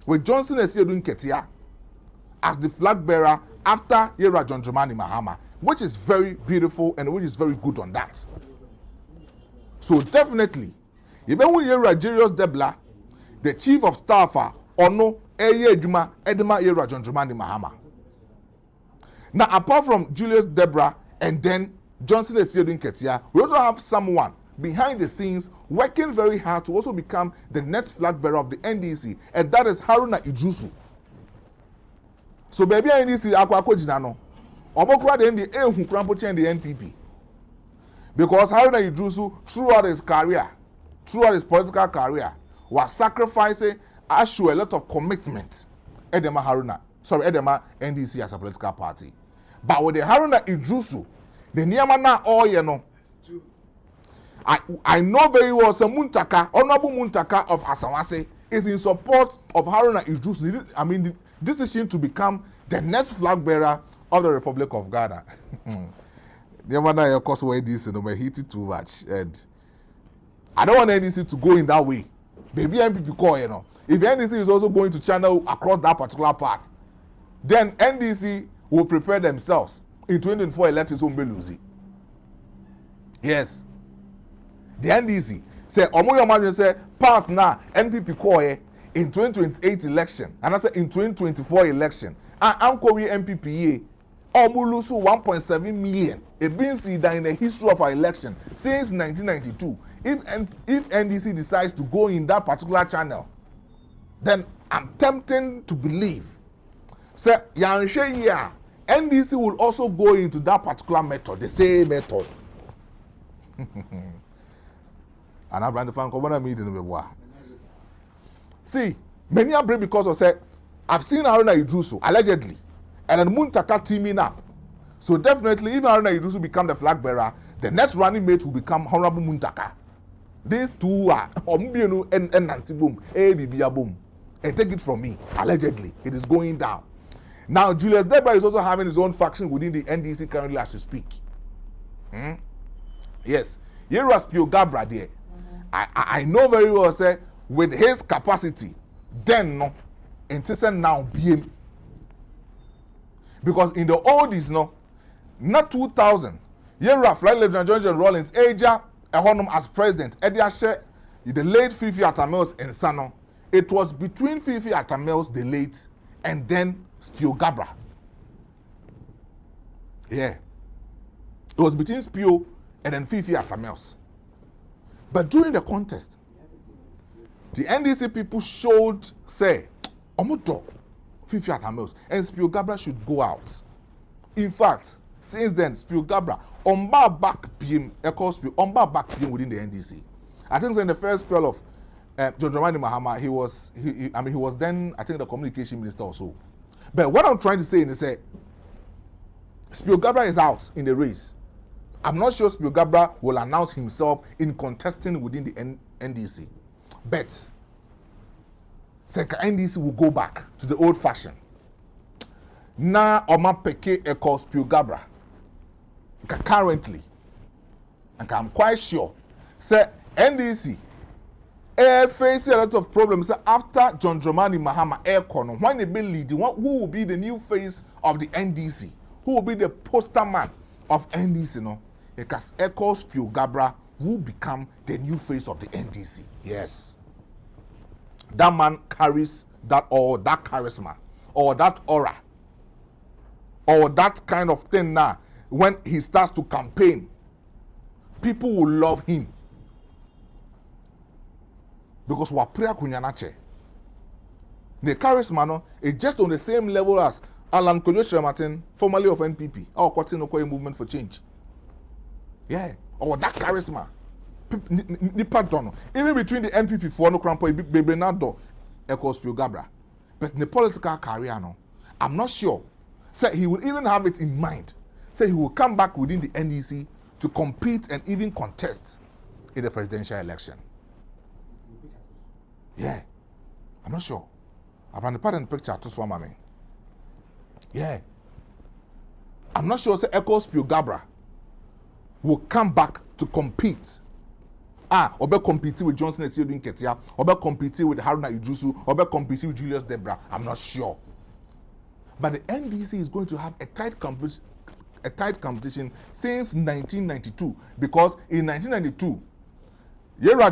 with Johnson Esiedun Ketia as the flag bearer after Yera John Dramani Mahama, which is very beautiful and which is very good on that. So definitely, even when Yera Julius Debla, the chief of staff, Ono Eye Juma Edema Yera John Dramani Mahama. Now, apart from Julius Debra and then Johnson Esiedun Ketia, we also have someone behind the scenes working very hard to also become the next flag bearer of the NDC, and that is Haruna Idrusu. So baby NDC akwa jinano. Obokura the NDA krampo chen the NPP. Because Haruna Idrusu throughout his career, throughout his political career, was sacrificing show a lot of commitment. Edema NDC as a political party. But with the Haruna Idrusu, the Niamana all you know. I know very well Muntaka, Honorable Muntaka of Asawase is in support of Haruna Idrusu. I mean, the decision to become the next flag bearer of the Republic of Ghana. Niamana, of course, where this, but hit it too much. And I don't want NDC to go in that way. Maybe MPP call, you know. If NDC is also going to channel across that particular path, then NDC will prepare themselves in 2024 elections on Belusi. Yes. The NDC say, Omoyo say, partner NPP call in 2028 election, and I said in 2024 election, and Ankowi MPPA, Omulusu 1.7 million. It been seen that in the history of our election since 1992. If NDC decides to go in that particular channel, then I'm tempted to believe, say, NDC will also go into that particular method, the same method. And I brand the fan come meeting the see, many are brave because of say I've seen Haruna Idrusu allegedly, and then Muntaka teaming up. So definitely, if Haruna Idrusu become the flag bearer, the next running mate will become Honorable Muntaka. These two are Ombienu and Nanti Boom, Bibia Boom, and take it from me. Allegedly, it is going down. Now, Julius Debra is also having his own faction within the NDC currently as we speak. Yes, Yeras Pio Gabra there. I know very well, say, with his capacity, then no until now BM. Because in the oldies no not 2000 Yera Flight Lieutenant John Rawlins Aja Ehonum as president Ediashe the late Fifi Atamels and Sano. It was between Fifi Atamels the late and then Spio Gabra. Yeah. It was between Spio and then Fifi Atamels. But during the contest, the NDC people showed, say, Omoto, Fifi Atamels, and Spio Gabra should go out. In fact, since then, Spio Gabra, Omba back PM, Omba back PM within the NDC. I think so in the first spell of John Dramani Mahama, he was then, I think, the communication minister also. But what I'm trying to say is that Spio Gabra is out in the race. I'm not sure Spio Gabra will announce himself in contesting within the NDC. But Seka NDC will go back to the old fashion. Na Oma Peke Eko Spio Gabra. Currently, and I'm quite sure, say NDC facing a lot of problems after John Dramani Mahama Aircon. When they be leading, who will be the new face of the NDC? Who will be the poster man of NDC? No, because Echo Spio Gabra will become the new face of the NDC. Yes, that man carries that or that charisma or that aura or that kind of thing. Now, when he starts to campaign, people will love him. Because Wapria Kunyanache. The charisma no, is just on the same level as Alan Kojo Martin, formerly of NPP, or Kwatino Okoye Movement for Change. Yeah, or that charisma. Even between the NPP for no crampo, Bebrenado, Echo Spio Gabra. But in the political career, no, I'm not sure. Say he will even have it in mind. Say he will come back within the NDC to compete and even contest in the presidential election. Yeah, I'm not sure. I've run the part in the picture to swam me. Yeah, I'm not sure. Say Echo Spio Gabra will come back to compete. Or be competing with Johnson and Siodin Ketia, or be competing with Haruna Idrusu, or be competing with Julius Debra. I'm not sure. But the NDC is going to have a tight competition since 1992, because in 1992, Yera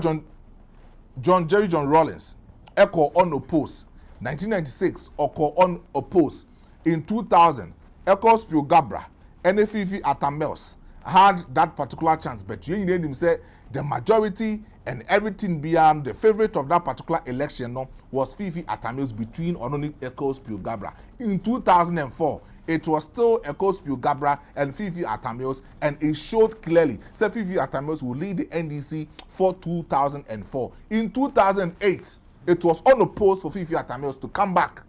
John Rawlins, Echo unopposed. 1996, Oko unopposed. In 2000, Echo Spio Gabra, NFF Atamels had that particular chance, but you need him say the majority and everything beyond the favorite of that particular election no, was Fifi Atamels between Ononi Echo Spio Gabra. In 2004, it was still Echo Spio Gabra and Fifi Atamels, and it showed clearly that Fifi Atamels will lead the NDC for 2004. In 2008, it was unopposed for Fifi Atamels to come back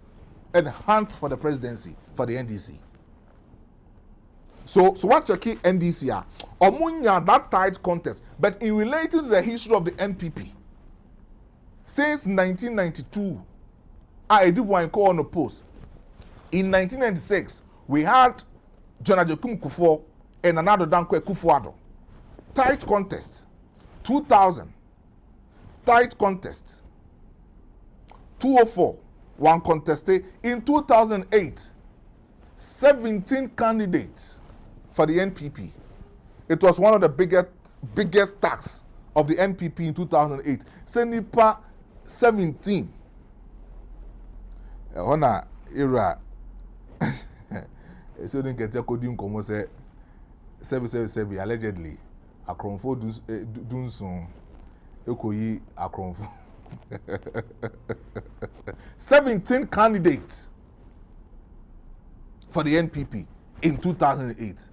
and hunt for the presidency for the NDC. So what check NDC are? Omunya that tight contest, but in relating to the history of the NPP, since 1992, I did one call unopposed. In 1996, we had John Ajokum Kufuor and another Dankwe Kufuado. Tight contest. 2000, tight contest. 204, one contested. In 2008, 17 candidates for the NPP. It was one of the biggest tasks of the NPP in 2008. Senipa 17. Hona era. So didn't get a coding como say 777 allegedly Akronfo Dunson Ekoyi Akronfo. 17 candidates for the NPP in 2008.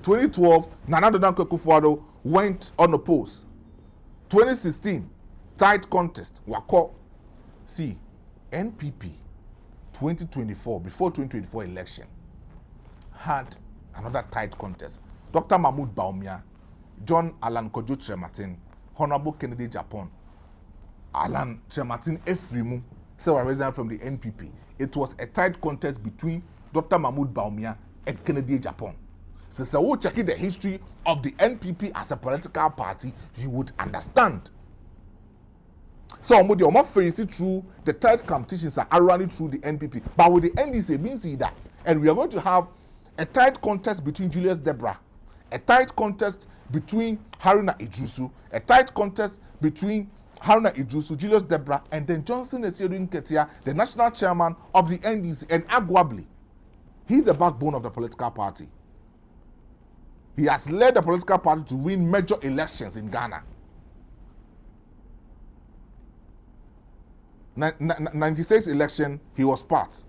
2012, Nana Dankwe Kufuor went unopposed. 2016, tight contest. Wako. See, NPP 2024, before 2024 election, had another tight contest. Dr. Mahmoud Baumia, John Alan Kojo Trematin, Honorable Kennedy Japan, Alan Trematin Efrimu, several residents from the NPP. It was a tight contest between Dr. Mahmoud Baumia and Kennedy Japan. So we check the history of the NPP as a political party, you would understand. So omo face it through the tight competitions are running through the NPP. But with the NDC, means that, and we are going to have a tight contest between Julius Debra, a tight contest between Haruna Idrisu, a tight contest between Haruna Idrisu, Julius Debra, and then Johnson Esiodun Ketia, the national chairman of the NDC, and arguably, he's the backbone of the political party. He has led the political party to win major elections in Ghana. 96 election, he was part.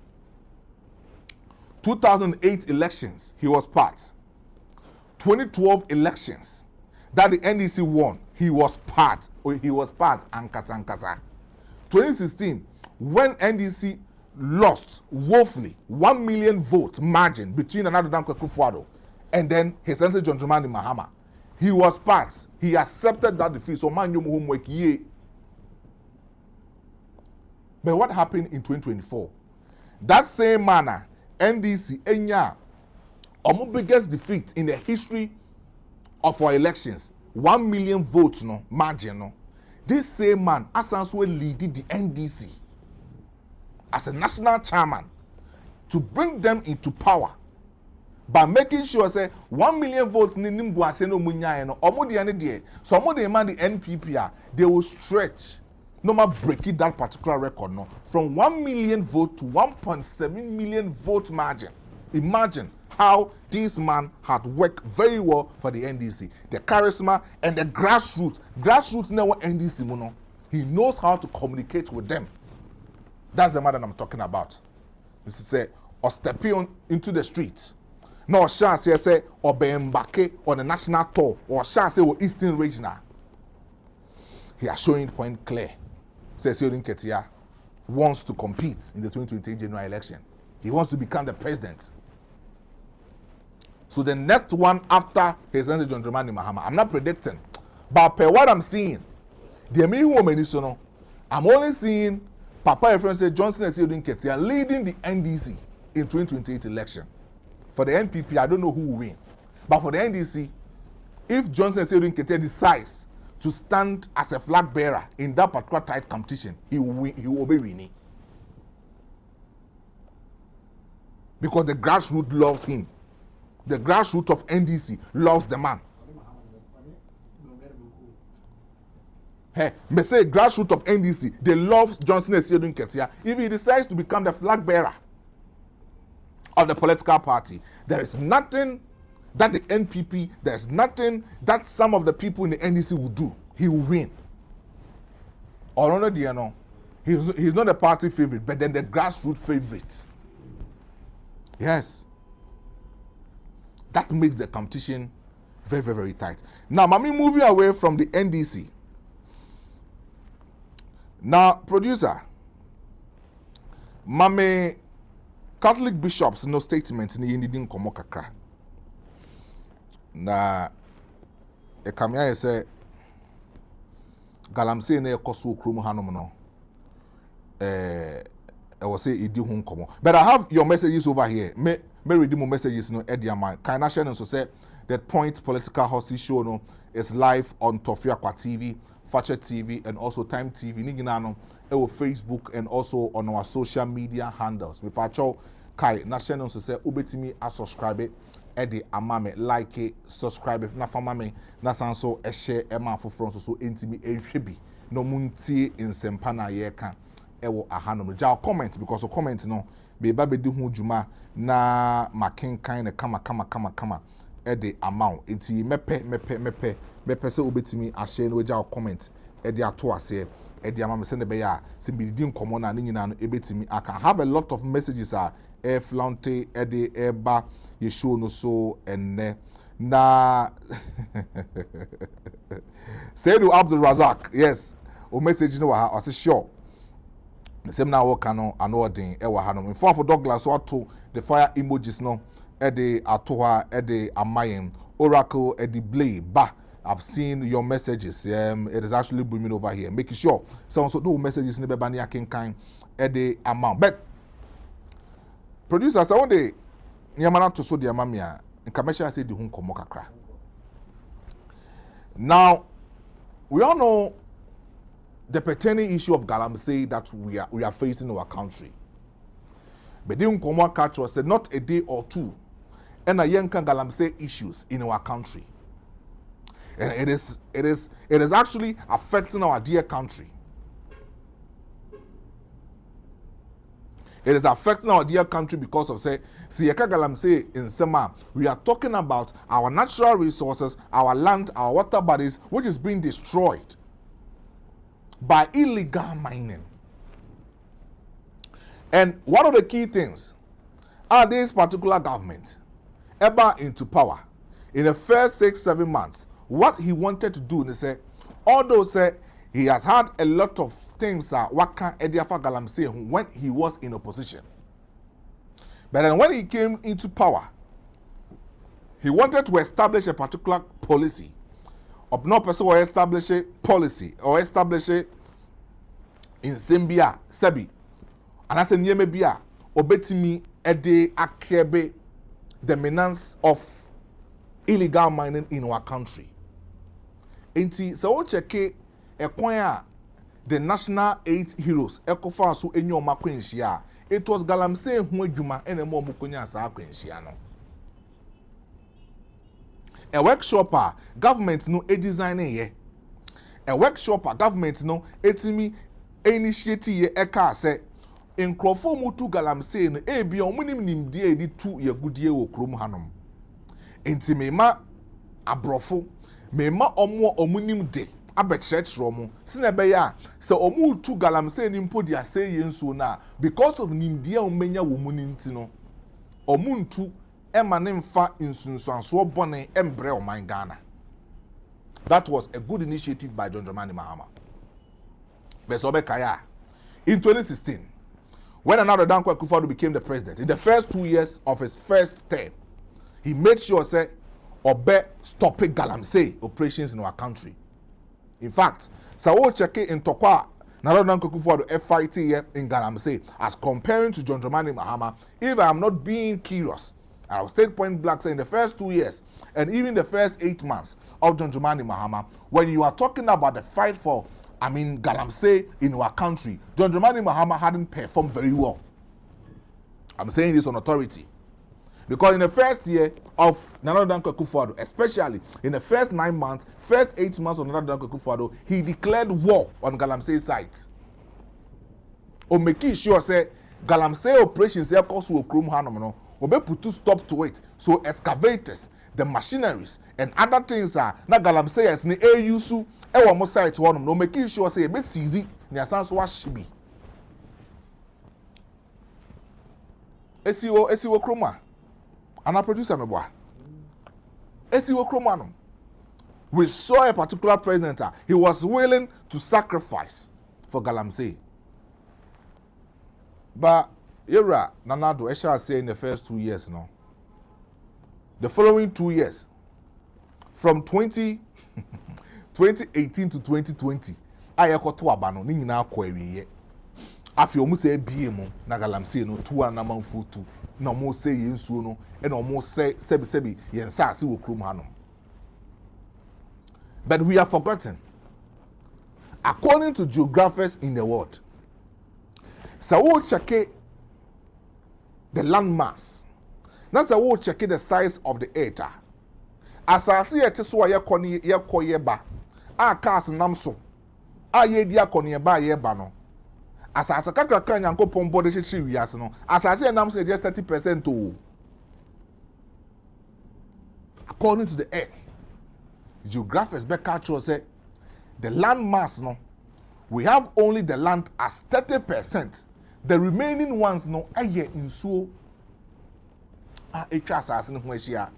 2008 elections, he was part. 2012 elections that the NDC won, he was part. He was part, Ankasa. 2016, when NDC lost woefully 1 million vote margin between Nana Addo Dankwa Akufo-Addo and then His Excellency John Dramani Mahama, he was part. He accepted that defeat. So man, you homework ye. But what happened in 2024? That same manner, NDC, Enya, our biggest defeat in the history of our elections, 1 million votes no margin no. This same man, Asanswe leaded the NDC as a national chairman to bring them into power by making sure say 1 million votes ni nimbu ase no munya no omo de ane de so omo de man the NPP they will stretch no ma break it that particular record no from 1 million vote to 1.7 million vote margin. Imagine how this man had worked very well for the NDC, the charisma and the grassroots never NDC mono. He knows how to communicate with them. That's the man that I'm talking about. This is say or stepping on into the street. No chance here say or be embarke on the national tour or chance say or Eastern Regional. He is showing point clear. Says Esiodun Ketia wants to compete in the 2028 general election. He wants to become the president. So the next one after His Excellency John Dramani Mahama, I'm not predicting, but per what I'm seeing, I'm only seeing Papa Efren Johnson Esiodun Ketia leading the NDC in 2028 election. For the NPP, I don't know who will win. But for the NDC, if Johnson Esiodun Ketia decides to stand as a flag bearer in that particular tight competition, he will win, he will be winning. Because the grassroots loves him. The grassroots of NDC loves the man. Hey, me say grassroots of NDC, they love Johnson Esiodun Ketia. If he decides to become the flag bearer of the political party, there is nothing that the NPP, there's nothing that some of the people in the NDC will do. He will win. Or no, dear, no. He's not a party favorite, but then the grassroots favorite. Yes. That makes the competition very, very, very tight. Now, Mami moving away from the NDC. Now, producer, Mami Catholic bishops no statement ni yindin komo kakra. Na ekamia say galamsey na ekoso okrum hanom no I will say idi hu komo. But I have your messages over here. Me read my messages no e dia man. Can I share so say that Point Political Hostage Show no is live on Tofiakwa TV, Fache TV and also Time TV. Ni gina no e wo Facebook and also on our social media handles. Me pacho kai na share no so say obetimi a subscribe Eddie amame like it, subscribe if na fama me na sanso e share e ma foforo so entimi e hwebi no muntie nsempa na ye ka e wo ahanom ja comment because o comment no be ba be di hu djuma na makenkan na kama Eddie amount enti mepe se obetimi a share no ja comment Eddie ato ase Eddie amame se ne be ya se bi di nkomo na nyina no ebetimi aka have a lot of messages e flaunt Eddie eba you show no so and na Saidu Abdul Razak, yes, o message no wa say sure. The same now work no anodin e wa hanom. In form for Douglas so to the fire emojis no e de atoha e de amayen oracle e de blay ba. I've seen your messages. It is actually booming over here. Making sure so also do messages ne be bani akenkan e de amount. But producers I want the Niamana to so the amamia in commercial say the hun komo kakra. Now we all know the pertaining issue of galamsey that we are facing in our country. But then Nkomo Katro said not a day or two, and a yanka galamsey issues in our country. And it is actually affecting our dear country. It is affecting our dear country because of say Siyeka galamsey in Sema. We are talking about our natural resources, our land, our water bodies, which is being destroyed by illegal mining. And one of the key things are this particular government ever into power in the first 6-7 months. What he wanted to do, they say, although say he has had a lot of things waka Ediafa galamsey when he was in opposition. But then when he came into power, he wanted to establish a particular policy. Of no person will establish a policy or establish it in Sembia, Sebi. And as a Niemebia, obetimi ede akebe the menace of illegal mining in our country. Enti so cheke ekwanya the national 8 heroes ekofa so enyo makwenhia. It was galamsey hu adwuma enemo mukonya asa akwenhia no. A workshop government no e designing ye. A workshop government no etimi initiate ye eka se nkrofo mutu galamsey no e bia omunim nimdie edi tu ye gudie wo krom hanom. Enti mema abrofo mema omo omunim de abekyekyere omo sine be ya se omu tu galamsey ni mpo dia say yensuo na because of nimdie omenya wo muninti no omuntu ema ne mfa insunsuanso bone embre oman Ghana. That was a good initiative by John Dramani Mahama. Besobe Kaya in 2016 when another Dankwa Akufo-Addo became the president in the first 2 years of his first term, he made sure say obe stopping galamsey operations in our country. In fact, Sawo Cheke in Tokwa Narodan Akufo-Addo FIT here in galamsey as comparing to John Dramani Mahama. If I am not being curious, I will state point blank say in the first 2 years and even the first 8 months of John Dramani Mahama, when you are talking about the fight for galamsey in our country, John Dramani Mahama hadn't performed very well. I'm saying this on authority. Because in the first year of Nana Dankwa Akufo-Addo, especially in the first 9 months, first 8 months of Nana Dankwa Akufo-Addo, he declared war on galamsey sites. O making sure say galamsey operations here cause to okrom hanom no, obe put to stop to it. So excavators, the machineries and other things are na galamsey as ni eusu e wo mo site honom no, making sure say e be seize ni asan so ahyebi. Esiwo kroma. And I producer me boy. Esiwo kroma no. We saw a particular president, he was willing to sacrifice for galamsey. But Yera Nanado, I shall say in the first 2 years now. The following 2 years, from 2018 to 2020, I got to abano, Nina query. After almost a BM, Nagalamsey, no 2 and a month for 2, no more say Yensuno, and almost say Sebi, Yensasi will krum hanum. But we are forgotten. According to geographers in the world, Sawo Cheke the landmass. That's a wo check the size of the earth. As I see it, so I koni ye koyeba. A cast namso. A ye dia koni ba ye bano. As I sakaka kanyanko pombo de chi wiase no. As I see namso just 30% to. According to the earth, geographers back say the land mass no. We have only the land as 30%. The remaining ones no aye insuo a etwa asase no ho ahia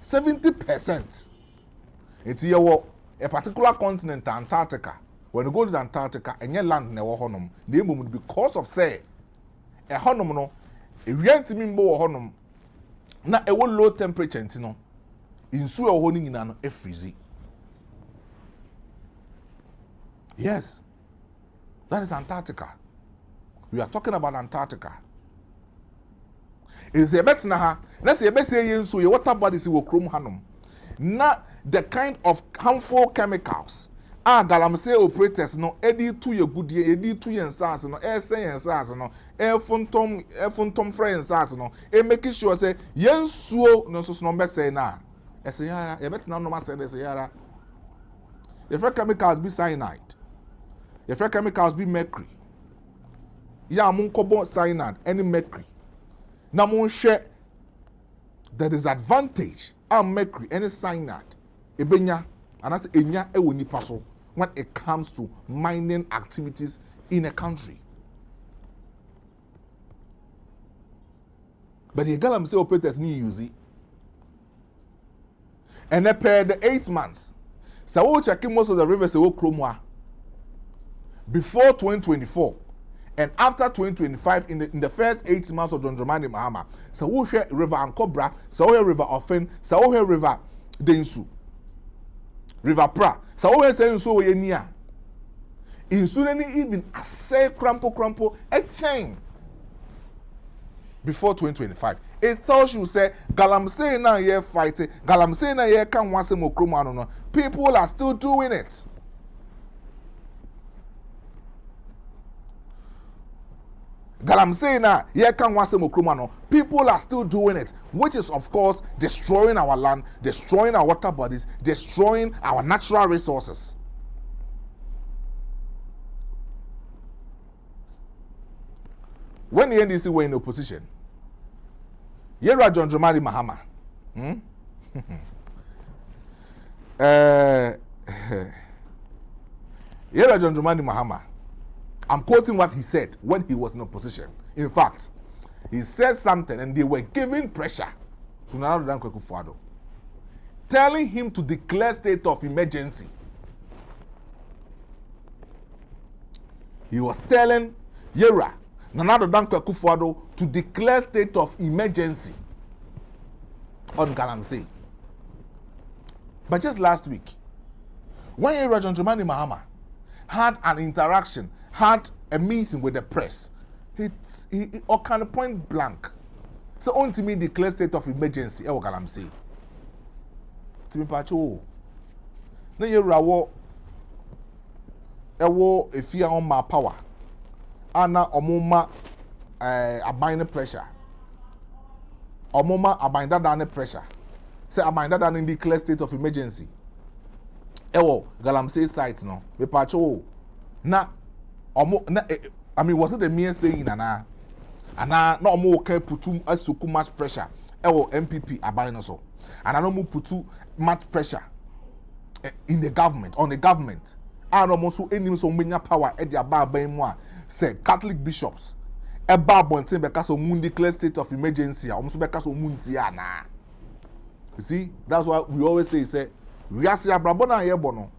70%. It's here a particular continent, Antarctica. When you go to Antarctica and your land na wo honom, na emom because of say e honom no e wiantimi mbo wo honom na e wo low temperature ntino insuo e ho ni nyina no e freeze. Yes. That is Antarctica. We are talking about Antarctica. Is a bet na let's say a bet say so your water bodies will chrome hanum. Na the kind of harmful chemicals Galamsey operators no edi to your good year, edi to your SARS no, say and SARS no, funtom friend SARS no, making sure say yen suo no so no say na. Say yara, you better not no say this yara. The free chemicals be cyanide. The free chemicals be mercury. Ya mun kobo cyanide any mercury. Na mun share the disadvantage of mercury any cyanide. Ebenya and that's enya ewo nipa so when it comes to mining activities in a country. But the Galamsey operators need use it. And they paid the 8 months. So we check most of the rivers before 2024 and after 2025 in the first 8 months of John Dramani Mahama. So we share River Ankobra, so we river Ofen, so we river Densu, River Pra, so we say so we near. In Sudan even a say crumple a chain before 2025. It tells you say Galamsey na ye fighting, Galamsey na ye can once more no. People are still doing it. Galamsey na ye can once more no. People are still doing it, which is of course destroying our land, destroying our water bodies, destroying our natural resources. When the NDC were in opposition, Yera John Dramani Mahama. Yera John Dramani Mahama. I'm quoting what he said when he was in opposition. In fact, he said something and they were giving pressure to Nana Addo Dankwa Akufo-Addo, telling him to declare state of emergency. He was telling Yera Nana Addo Dankwa Akufo-Addo to declare state of emergency on Galamsey. But just last week, when Yera John Dramani Mahama had an interaction, had a meeting with the press, he kind of point blank. So on to me declare state of emergency, ewo Galamsey. Timi pacho. Na Yera wo ewo efia on my power. Ana omuma abine pressure. Omuma abine that pressure. Say abine that in declare state of emergency. Ewo Galamsey site no. Me pacho na omo na I mean was it the mere saying na na omo okay putu asuku much pressure. Ewo MPP abine so. And no mu putu much pressure in the government on the government. And almost so any so many power at the ababa mu a say Catholic bishops eba bonten beka so mun declare state of emergency almost beka so mun ti ana. You see, that's why we always say we are see abrabo na ye bono.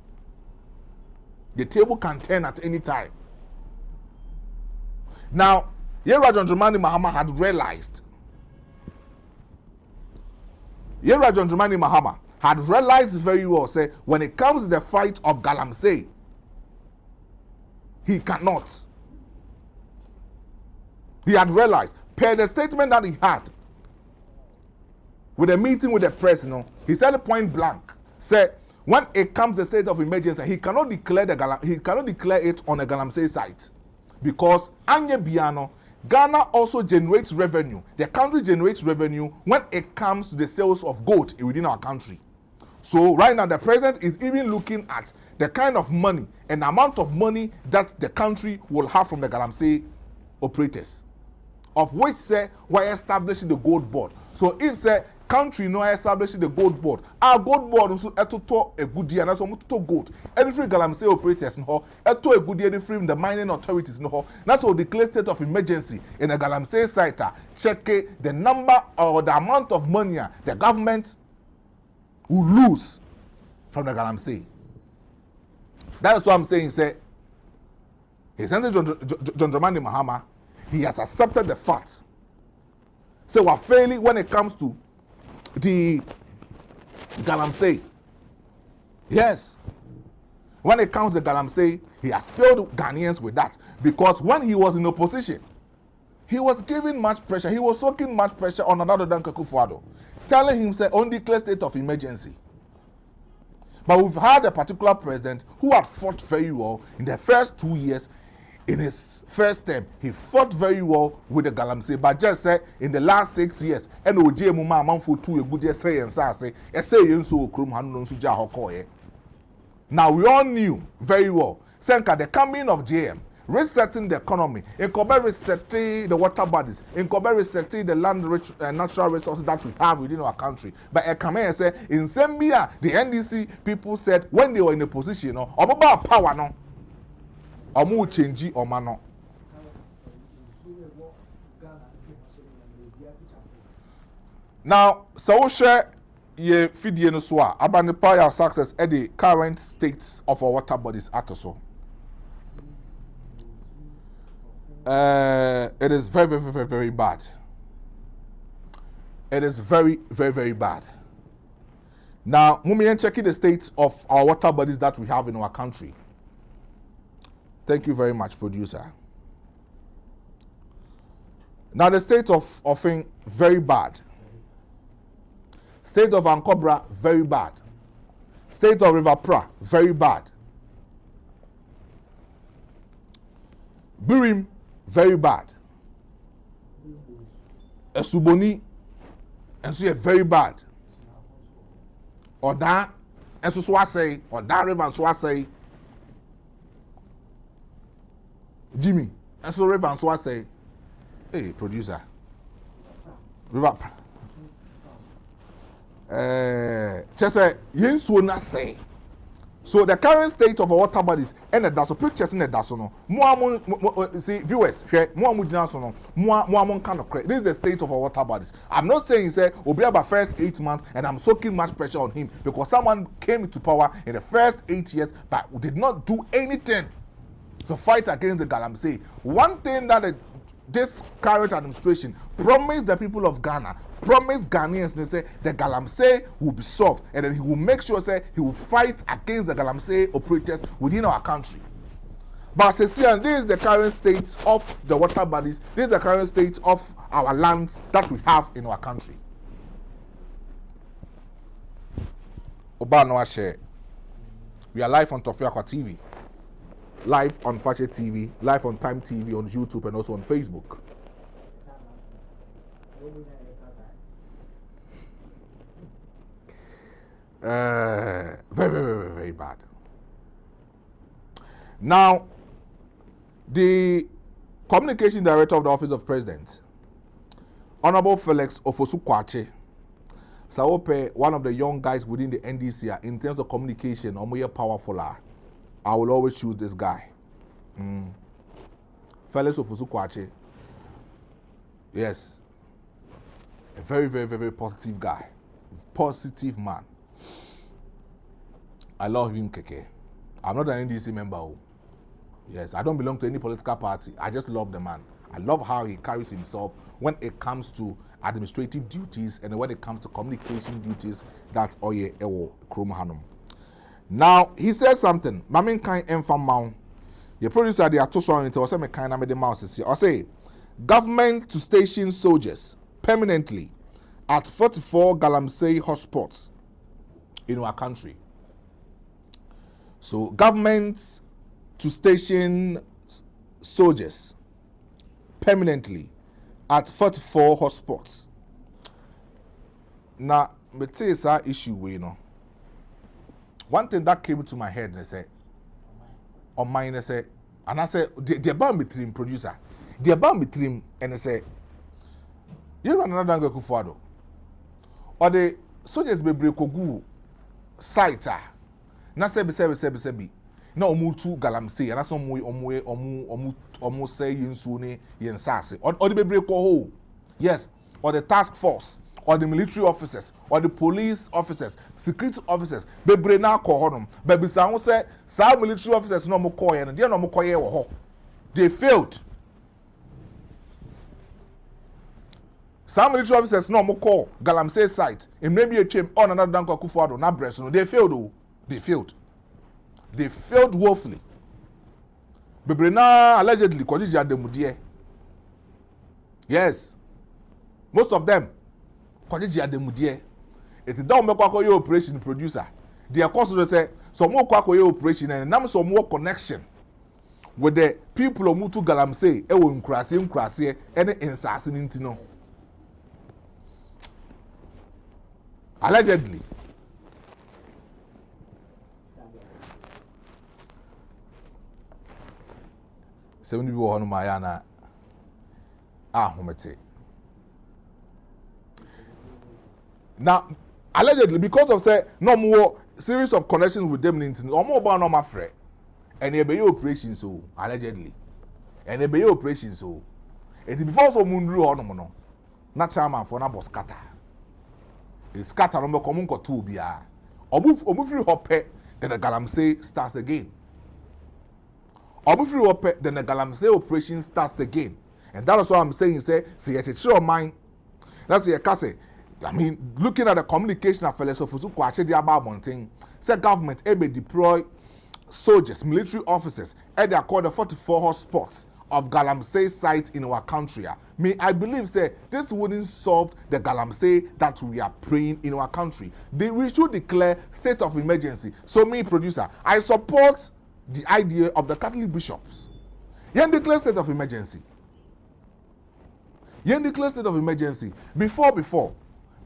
The table can turn at any time. Now, Yera John Dramani Mahama had realized very well, say, when it comes to the fight of Galamsey, he cannot. He had realized, per the statement that he had, with a meeting with the press, he said point blank, said, when it comes to the state of emergency, he cannot declare it on a Galamsey site. Because Anye Biano, Ghana also generates revenue. The country generates revenue when it comes to the sales of gold within our country. So right now the president is even looking at the kind of money and amount of money that the country will have from the Galamsey operators, of which say we're establishing the gold board. So if say country no establishing the gold board, our gold board also to a good year and also to gold. Every free Galamsey operators no to a good year free the mining authorities no. That's all declare state of emergency in a Galamsey site. Check the number or the amount of money the government will lose from the Galamsey. That is what I'm saying. Say, His Excellency John Dramani Mahama, he has accepted the fact. So we're failing when it comes to the Galamsey. Yes. When it comes to Galamsey, he has failed Ghanaians with that. Because when he was in opposition, he was giving much pressure. He was soaking much pressure on Nana Addo Dankwa Akufo-Addo, telling him, say, on declare state of emergency. But we've had a particular president who had fought very well in the first 2 years. In his first term, he fought very well with the Galamsey, but just said in the last 6 years, and OJ Muma man for 2 a good year say and say so Krum Hanun Suja Hokoye. Now we all knew very well, Senka, the coming of JM, resetting the economy, in Kobe resetting the water bodies, in Kobe resetting the land rich natural resources that we have within our country. But I come and say in Zambia, the NDC people said when they were in a position, no, about power no. Omu change omano. Now, so share ye fidye no so a abanipa ya success at the current states of our water bodies atoso. It is very bad. It is very bad. Now, mumien checking the states of our water bodies that we have in our country. Thank you very much, producer. Now the state of Offing, very bad. State of Ankobra, very bad. State of River Pra, very bad. Birim, very bad. Esuboni, and so very bad. Oda, and so Swasey, Oda River and Swasey. Jimmy, and so River and so I say, hey, producer, River, Chese, Yens will not say. So the current state of our water bodies and the daso pictures in the daso no. More see viewers, more mudinaso no. More kind of credit. This is the state of our water bodies. I'm not saying say Obi about first 8 months and I'm soaking much pressure on him because someone came into power in the first 8 years but did not do anything to fight against the Galamsey. One thing that this current administration promised the people of Ghana, promised Ghanaians, they say the Galamsey will be solved and then he will make sure say he will fight against the Galamsey operators within our country. But this is the current state of the water bodies, this is the current state of our lands that we have in our country. Obano share. We are live on Tofiakwa TV. Live on Fache TV, live on Time TV, on YouTube, and also on Facebook. Very bad. Now, the communication director of the Office of President, Honorable Felix Ofosu-Kwakye, Saope, one of the young guys within the NDC, in terms of communication, more powerful. I will always choose this guy. Felix Ofosu-Kwakye. Yes. A very positive guy. Positive man. I love him, Keke. I'm not an NDC member. Yes, I don't belong to any political party. I just love the man. I love how he carries himself when it comes to administrative duties and when it comes to communication duties. That's Oye Ewo Krum Hanum. Now, he says something. Mamin kind enfam maun. The producer they are too strong into me kind of the mouse here. I say government to station soldiers permanently at 44 Galamsey hotspots in our country. So government to station soldiers permanently at 44 hotspots. Now, me tell you that issue we know. One thing that came to my head, I said, on mine, I said, and I said, the band between producer, the band between, and I said, you run another go forward. Or the soldiers be break ogu site. Na sebi. Na omu Galamsey, and that's omu say yinsuni yensase. Or the be break ho. Yes, or the task force. Or the military officers, or the police officers, security officers, bebre na call honum. But bisanwo say some military officers no mo call and they no mo call ye wo ho. They failed. Some military officers no mo call Galamsey site. It may be a chim on another danko Kufuado na breast no. They failed oh. They failed woefully. Bebre na allegedly kwajiji ademudie. Yes. Most of them. It is down make your operation producer. the course to say some more kwakoye operation and nam some more connection with the people of Mutu Galamsey e wo nkrase any insase nti allegedly seventy people on Mayana homete. Now, allegedly, because of say no more series of connections with them, or more about no my friend, and they be operation so allegedly, and they be operation so. It before so mundu or no, not chairman for na boss scatter. It scatter number common ko two bia. Obu free hoppe, then the Galamsey starts again. Obu free hoppe, then the Galamsey operation starts again, and that is what I'm saying. Say, see, it's your mind. That's your case. I mean, looking at the communication of philosophy, say government able deploy soldiers, military officers, at they called the 44 hotspots of Galamsey site in our country. I believe say this wouldn't solve the Galamsey that we are praying in our country. We should declare state of emergency. So me, producer, I support the idea of the Catholic bishops. You declare state of emergency. You declare state of emergency before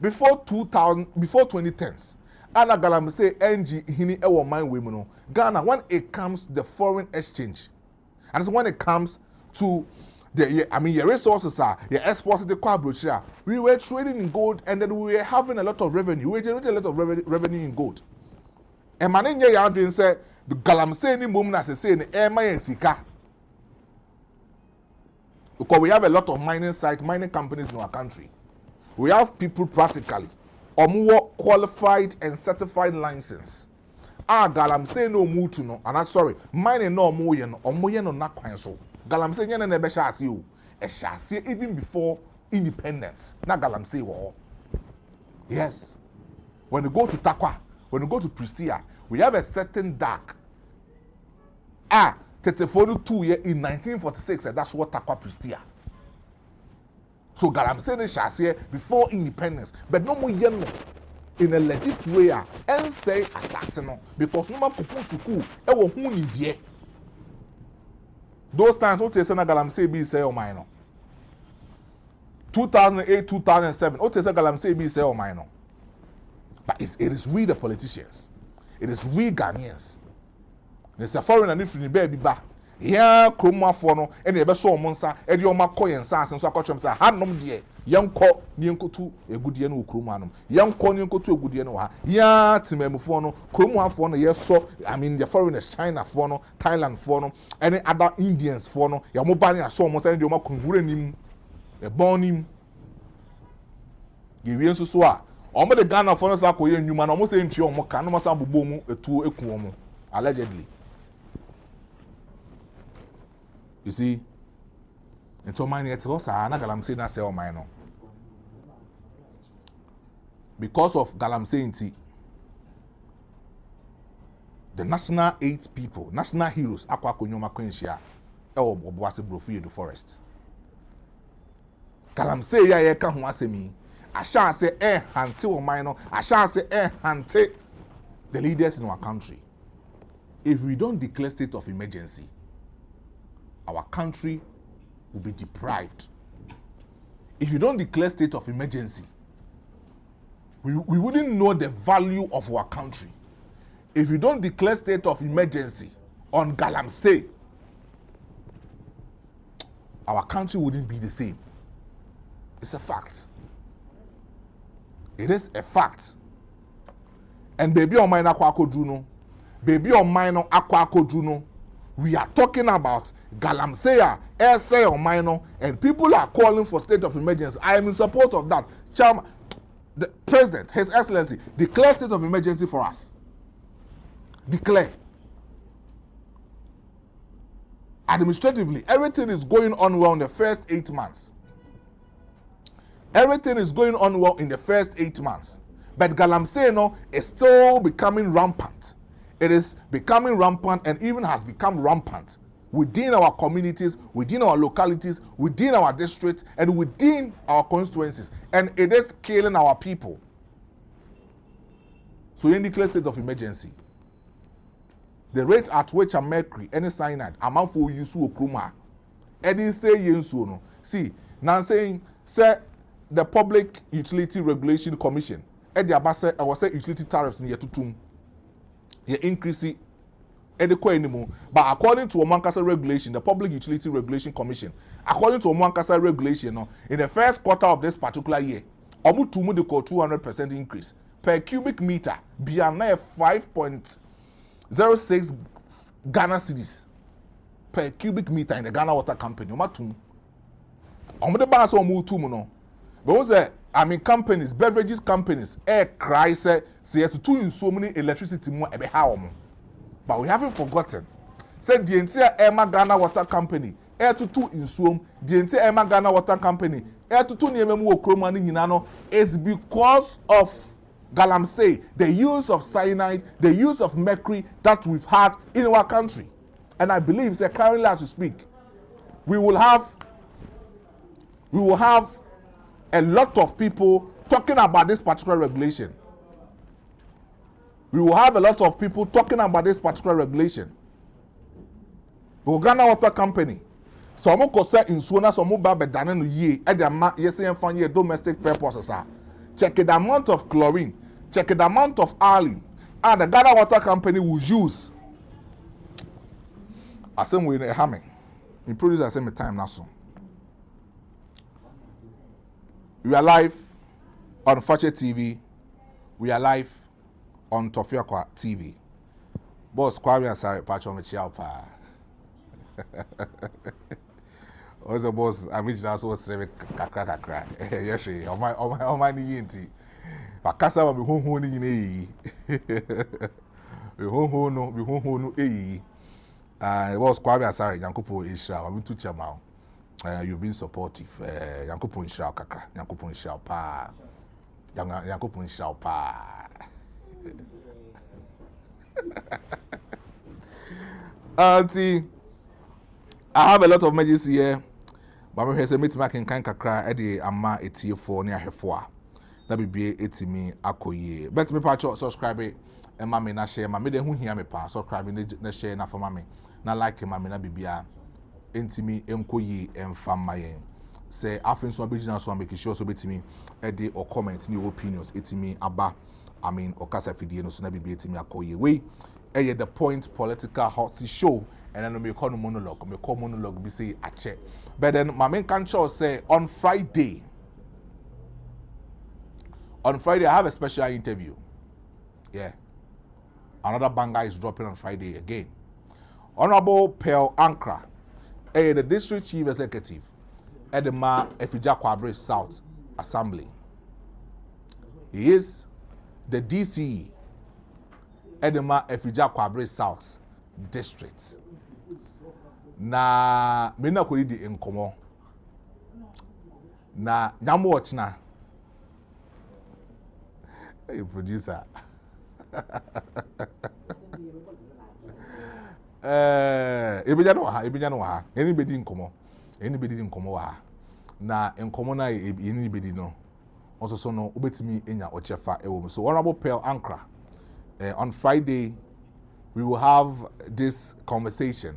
2010s. Ana Galamsey NG hini ewo mind women. Ghana, when it comes to the foreign exchange, and when it comes to the your resources your exports the kwabrochia, we were trading in gold and then we were having a lot of revenue. We generated a lot of revenue in gold. And manenya yandrin say the Galamsey ni mum na say ni ema sika. Because we have a lot of mining companies in our country. We have people practically or more qualified and certified license. Galamsey no mutu no, and I'm sorry, mining no moyen or moyen no na kwan so. Galamsey yen na be shasi o. E shasi even before independence. Na Galamsey wo. Yes. When you go to Takwa, when you go to Pristia, we have a certain dark. 34 year in 1946, and that's what Takwa Pristia. So Galamsey ne shasi before independence, but no more yen in a legit way and say assassin because no man kupun suku e wo hu ni die. Those times what say na Galamsey be say o mine no. 2008 2007 what say Galamsey be say o mine no. But it is we the politicians. It is we Ghanaians. There's a foreign and if you be ba. Yeah, kroma for no and ebe so omonsa e de omakọ yensa asen so akọchom say hanom de yenko ni enkotu egudie no kroma anom yenko ni enkotu egudie no ha ya timamfo no kroma afo no yeso I mean the foreigners China for no Thailand for no any other Indians for no ya mo ba ne aso omonsa de omakonwura nim e bonim ye wi enso so a omo de Ghana for no sa akoye nwuma na omo se ntwe omo ka no mo sa bobo mu etuo eku omo allegedly. You see, and so mine it's also Galamsey na say o mine no. Because of Galamsey, the national 8 people, national heroes, akwa konyoma kwenshia, e oboase brofi the forest. Galamsey ya ye ka ho asemi, asha say hante o mine no, asha say hante the leaders in our country. If we don't declare state of emergency, our country will be deprived. If you don't declare state of emergency, we wouldn't know the value of our country. If you don't declare state of emergency on Galamsey, our country wouldn't be the same. It's a fact. It is a fact. And baby on mine akwa Juno, baby on mine akwa Juno, we are talking about Galamsey, essay or minor, and people are calling for state of emergency. I am in support of that. Chairman, the President, His Excellency, declare state of emergency for us. Declare. Administratively, everything is going on well in the first 8 months. Everything is going on well in the first 8 months. But Galamsey is still becoming rampant. It is becoming rampant and even has become rampant within our communities, within our localities, within our districts, and within our constituencies. And it is killing our people. So you declare state of emergency. The rate at which a mercury, any cyanide, amount for use to okruma. Eddie say yensu no. See, now saying, say the Public Utility Regulation Commission, Eddie Abase, I was say utility tariffs in year tutum. You increase it, Eddie anymore. But according to Omankasa regulation, the Public Utility Regulation Commission, according to Omankasa regulation, no, in the first quarter of this particular year, Omu tumu de call 200% increase per cubic meter, beyond 5.06 Ghana cedis per cubic meter in the Ghana Water Company. Omu de ba so omu tumu no. Because companies, beverages companies, air cry say to two in so many electricity more ebe how. But we haven't forgotten. Said the entire Emma Ghana Water Company, air to two in so the entire Emma Ghana Water Company, air to two near memo chromani ninano is because of galamsey, the use of cyanide, the use of mercury that we've had in our country. And I believe say currently as we speak, we will have a lot of people talking about this particular regulation. We will have a lot of people talking about this particular regulation. The Ghana Water Company, some could say in Suona, some mobile bedanen ye, at the yes, and find your domestic purposes. Check the amount of chlorine, check the amount of iron, and the Ghana Water Company will use. I say we in hamming. In produce I say my time now so. We are live on Fache TV. We are live on Tofiakwa TV. Boss, Kwame Asare, Patron Chiapa. Also, boss, I'm just so straight. Kakra. Yes, on my yinti. Bakasa wa bihunhu ni yine. Bihunhu no boss, Kwame Asare, Yankupo Isha, I'm to Chamao. You've been supportive. Yankupon Shao Kakra, Yankupon Shao Pa, Yankupon Shao Pa. Auntie, I have a lot of messages here, but I'm here to meet Mac and Kakra, Eddie, Ama, ET4 near Hefoa. That be me, Akoye. Bet me patch subscribe and mammy na share my made who hear me pa, subscribe na share na for mammy, na like mammy na bibia. Entimi enkoyi emfamayen say afin so abijina so make sure so betimi e or comment ni opinions etimi aba okasa fidie no so na bibi etimi akoye we the point political hot show and then me call monologue be say ache but then my main control say on Friday I have a special interview. Another banger is dropping on Friday again. Honorable Pearl Ankra, the district chief executive at the Tofiakwa South Assembly. He is the DCE at the Tofiakwa South District. Na mina kuri di enkomo. Na nyamu watch na. Hey producer. Ebijano wa anybody nkomo wa na nkomo na anybody no also so no obetimi enya ochefa ewo. So Honorable Pearl Ankra, on Friday we will have this conversation,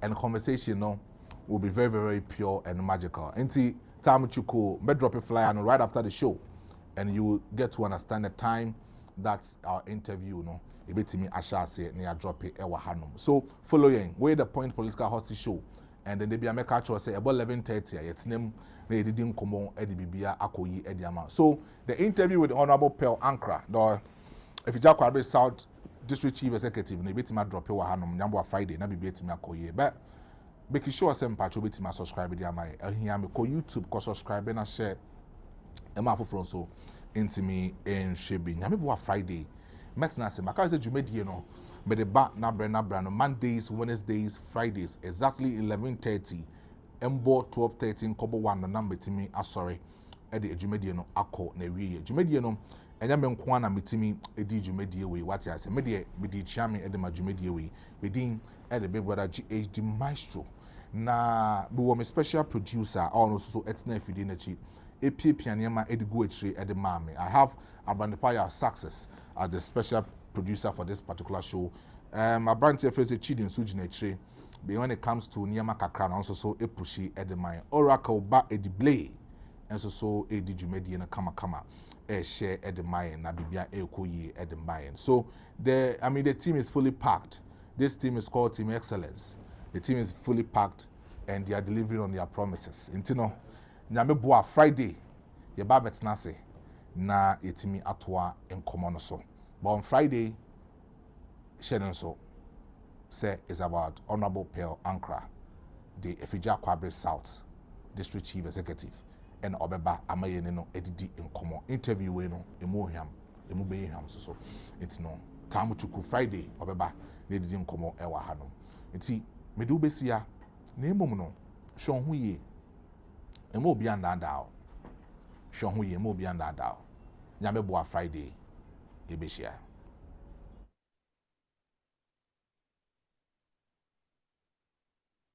and conversation no will be very, very pure and magical. Enti time chuko me drop a flyer no right after the show, and you will get to understand the time that's our interview no. Ebetimi ashase near drop it ewa hanum. So following where the point political hot show, and then they be a make actual say about 11:30 it's name they didn't come on Eddie Bibia Akoyi Ediama. So the interview with the Honorable Pearl Ankra, the Tofiakwa South District Chief Executive, ne betima drop ewa hanum nyambo Friday na bibi etimi Akoyi. But make sure some patch betima subscribe dia my here me ko YouTube ko subscribe na share e ma foforo so intimi en shebi nyame bo Friday. Max na say maka say dwumedie no me de ba na bra no Mondays, Wednesdays, Fridays exactly 11:30 embo 12:13 kobo 1 na number timi asori e de dwumedie no akọ na wiye dwumedie no enya me nko na metimi edi dwumedie we what I say me de chiame e de ma dwumedie we within e de big brother GHD Maestro na we were my special producer all no so etna fidi na chi epie nneɛma edi go etire edi maame. I have Abandepaya Success as the special producer for this particular show. Abranteɛ fɛ sɛ Chidi nso gyina etire. But when it comes to nneɛma kakra na nso so epushi edi man. Oracle ba edi blay. Nso so edi dwumadi na kama share edi man na bibia ekoyi edi man. So the team is fully packed. This team is called Team Excellence. The team is fully packed and they are delivering on their promises. Intino, nyame boa Friday, ye ba betena se na yetimi atoa enkomo no so. But on Friday, Shannon so say is about Honorable Pearl Ankra, the Tofiakwa South District Chief Executive, and Obeba Amaye no edidi enkomo interview we no emu be him so. It's no tamu chuku Friday Obeba ne edidi enkomo ewa ha no. Nti medu besia na emom no hwe ho ye emo obi andanda o hwe ho ye emo obi andanda o nyame boa Friday ebehia.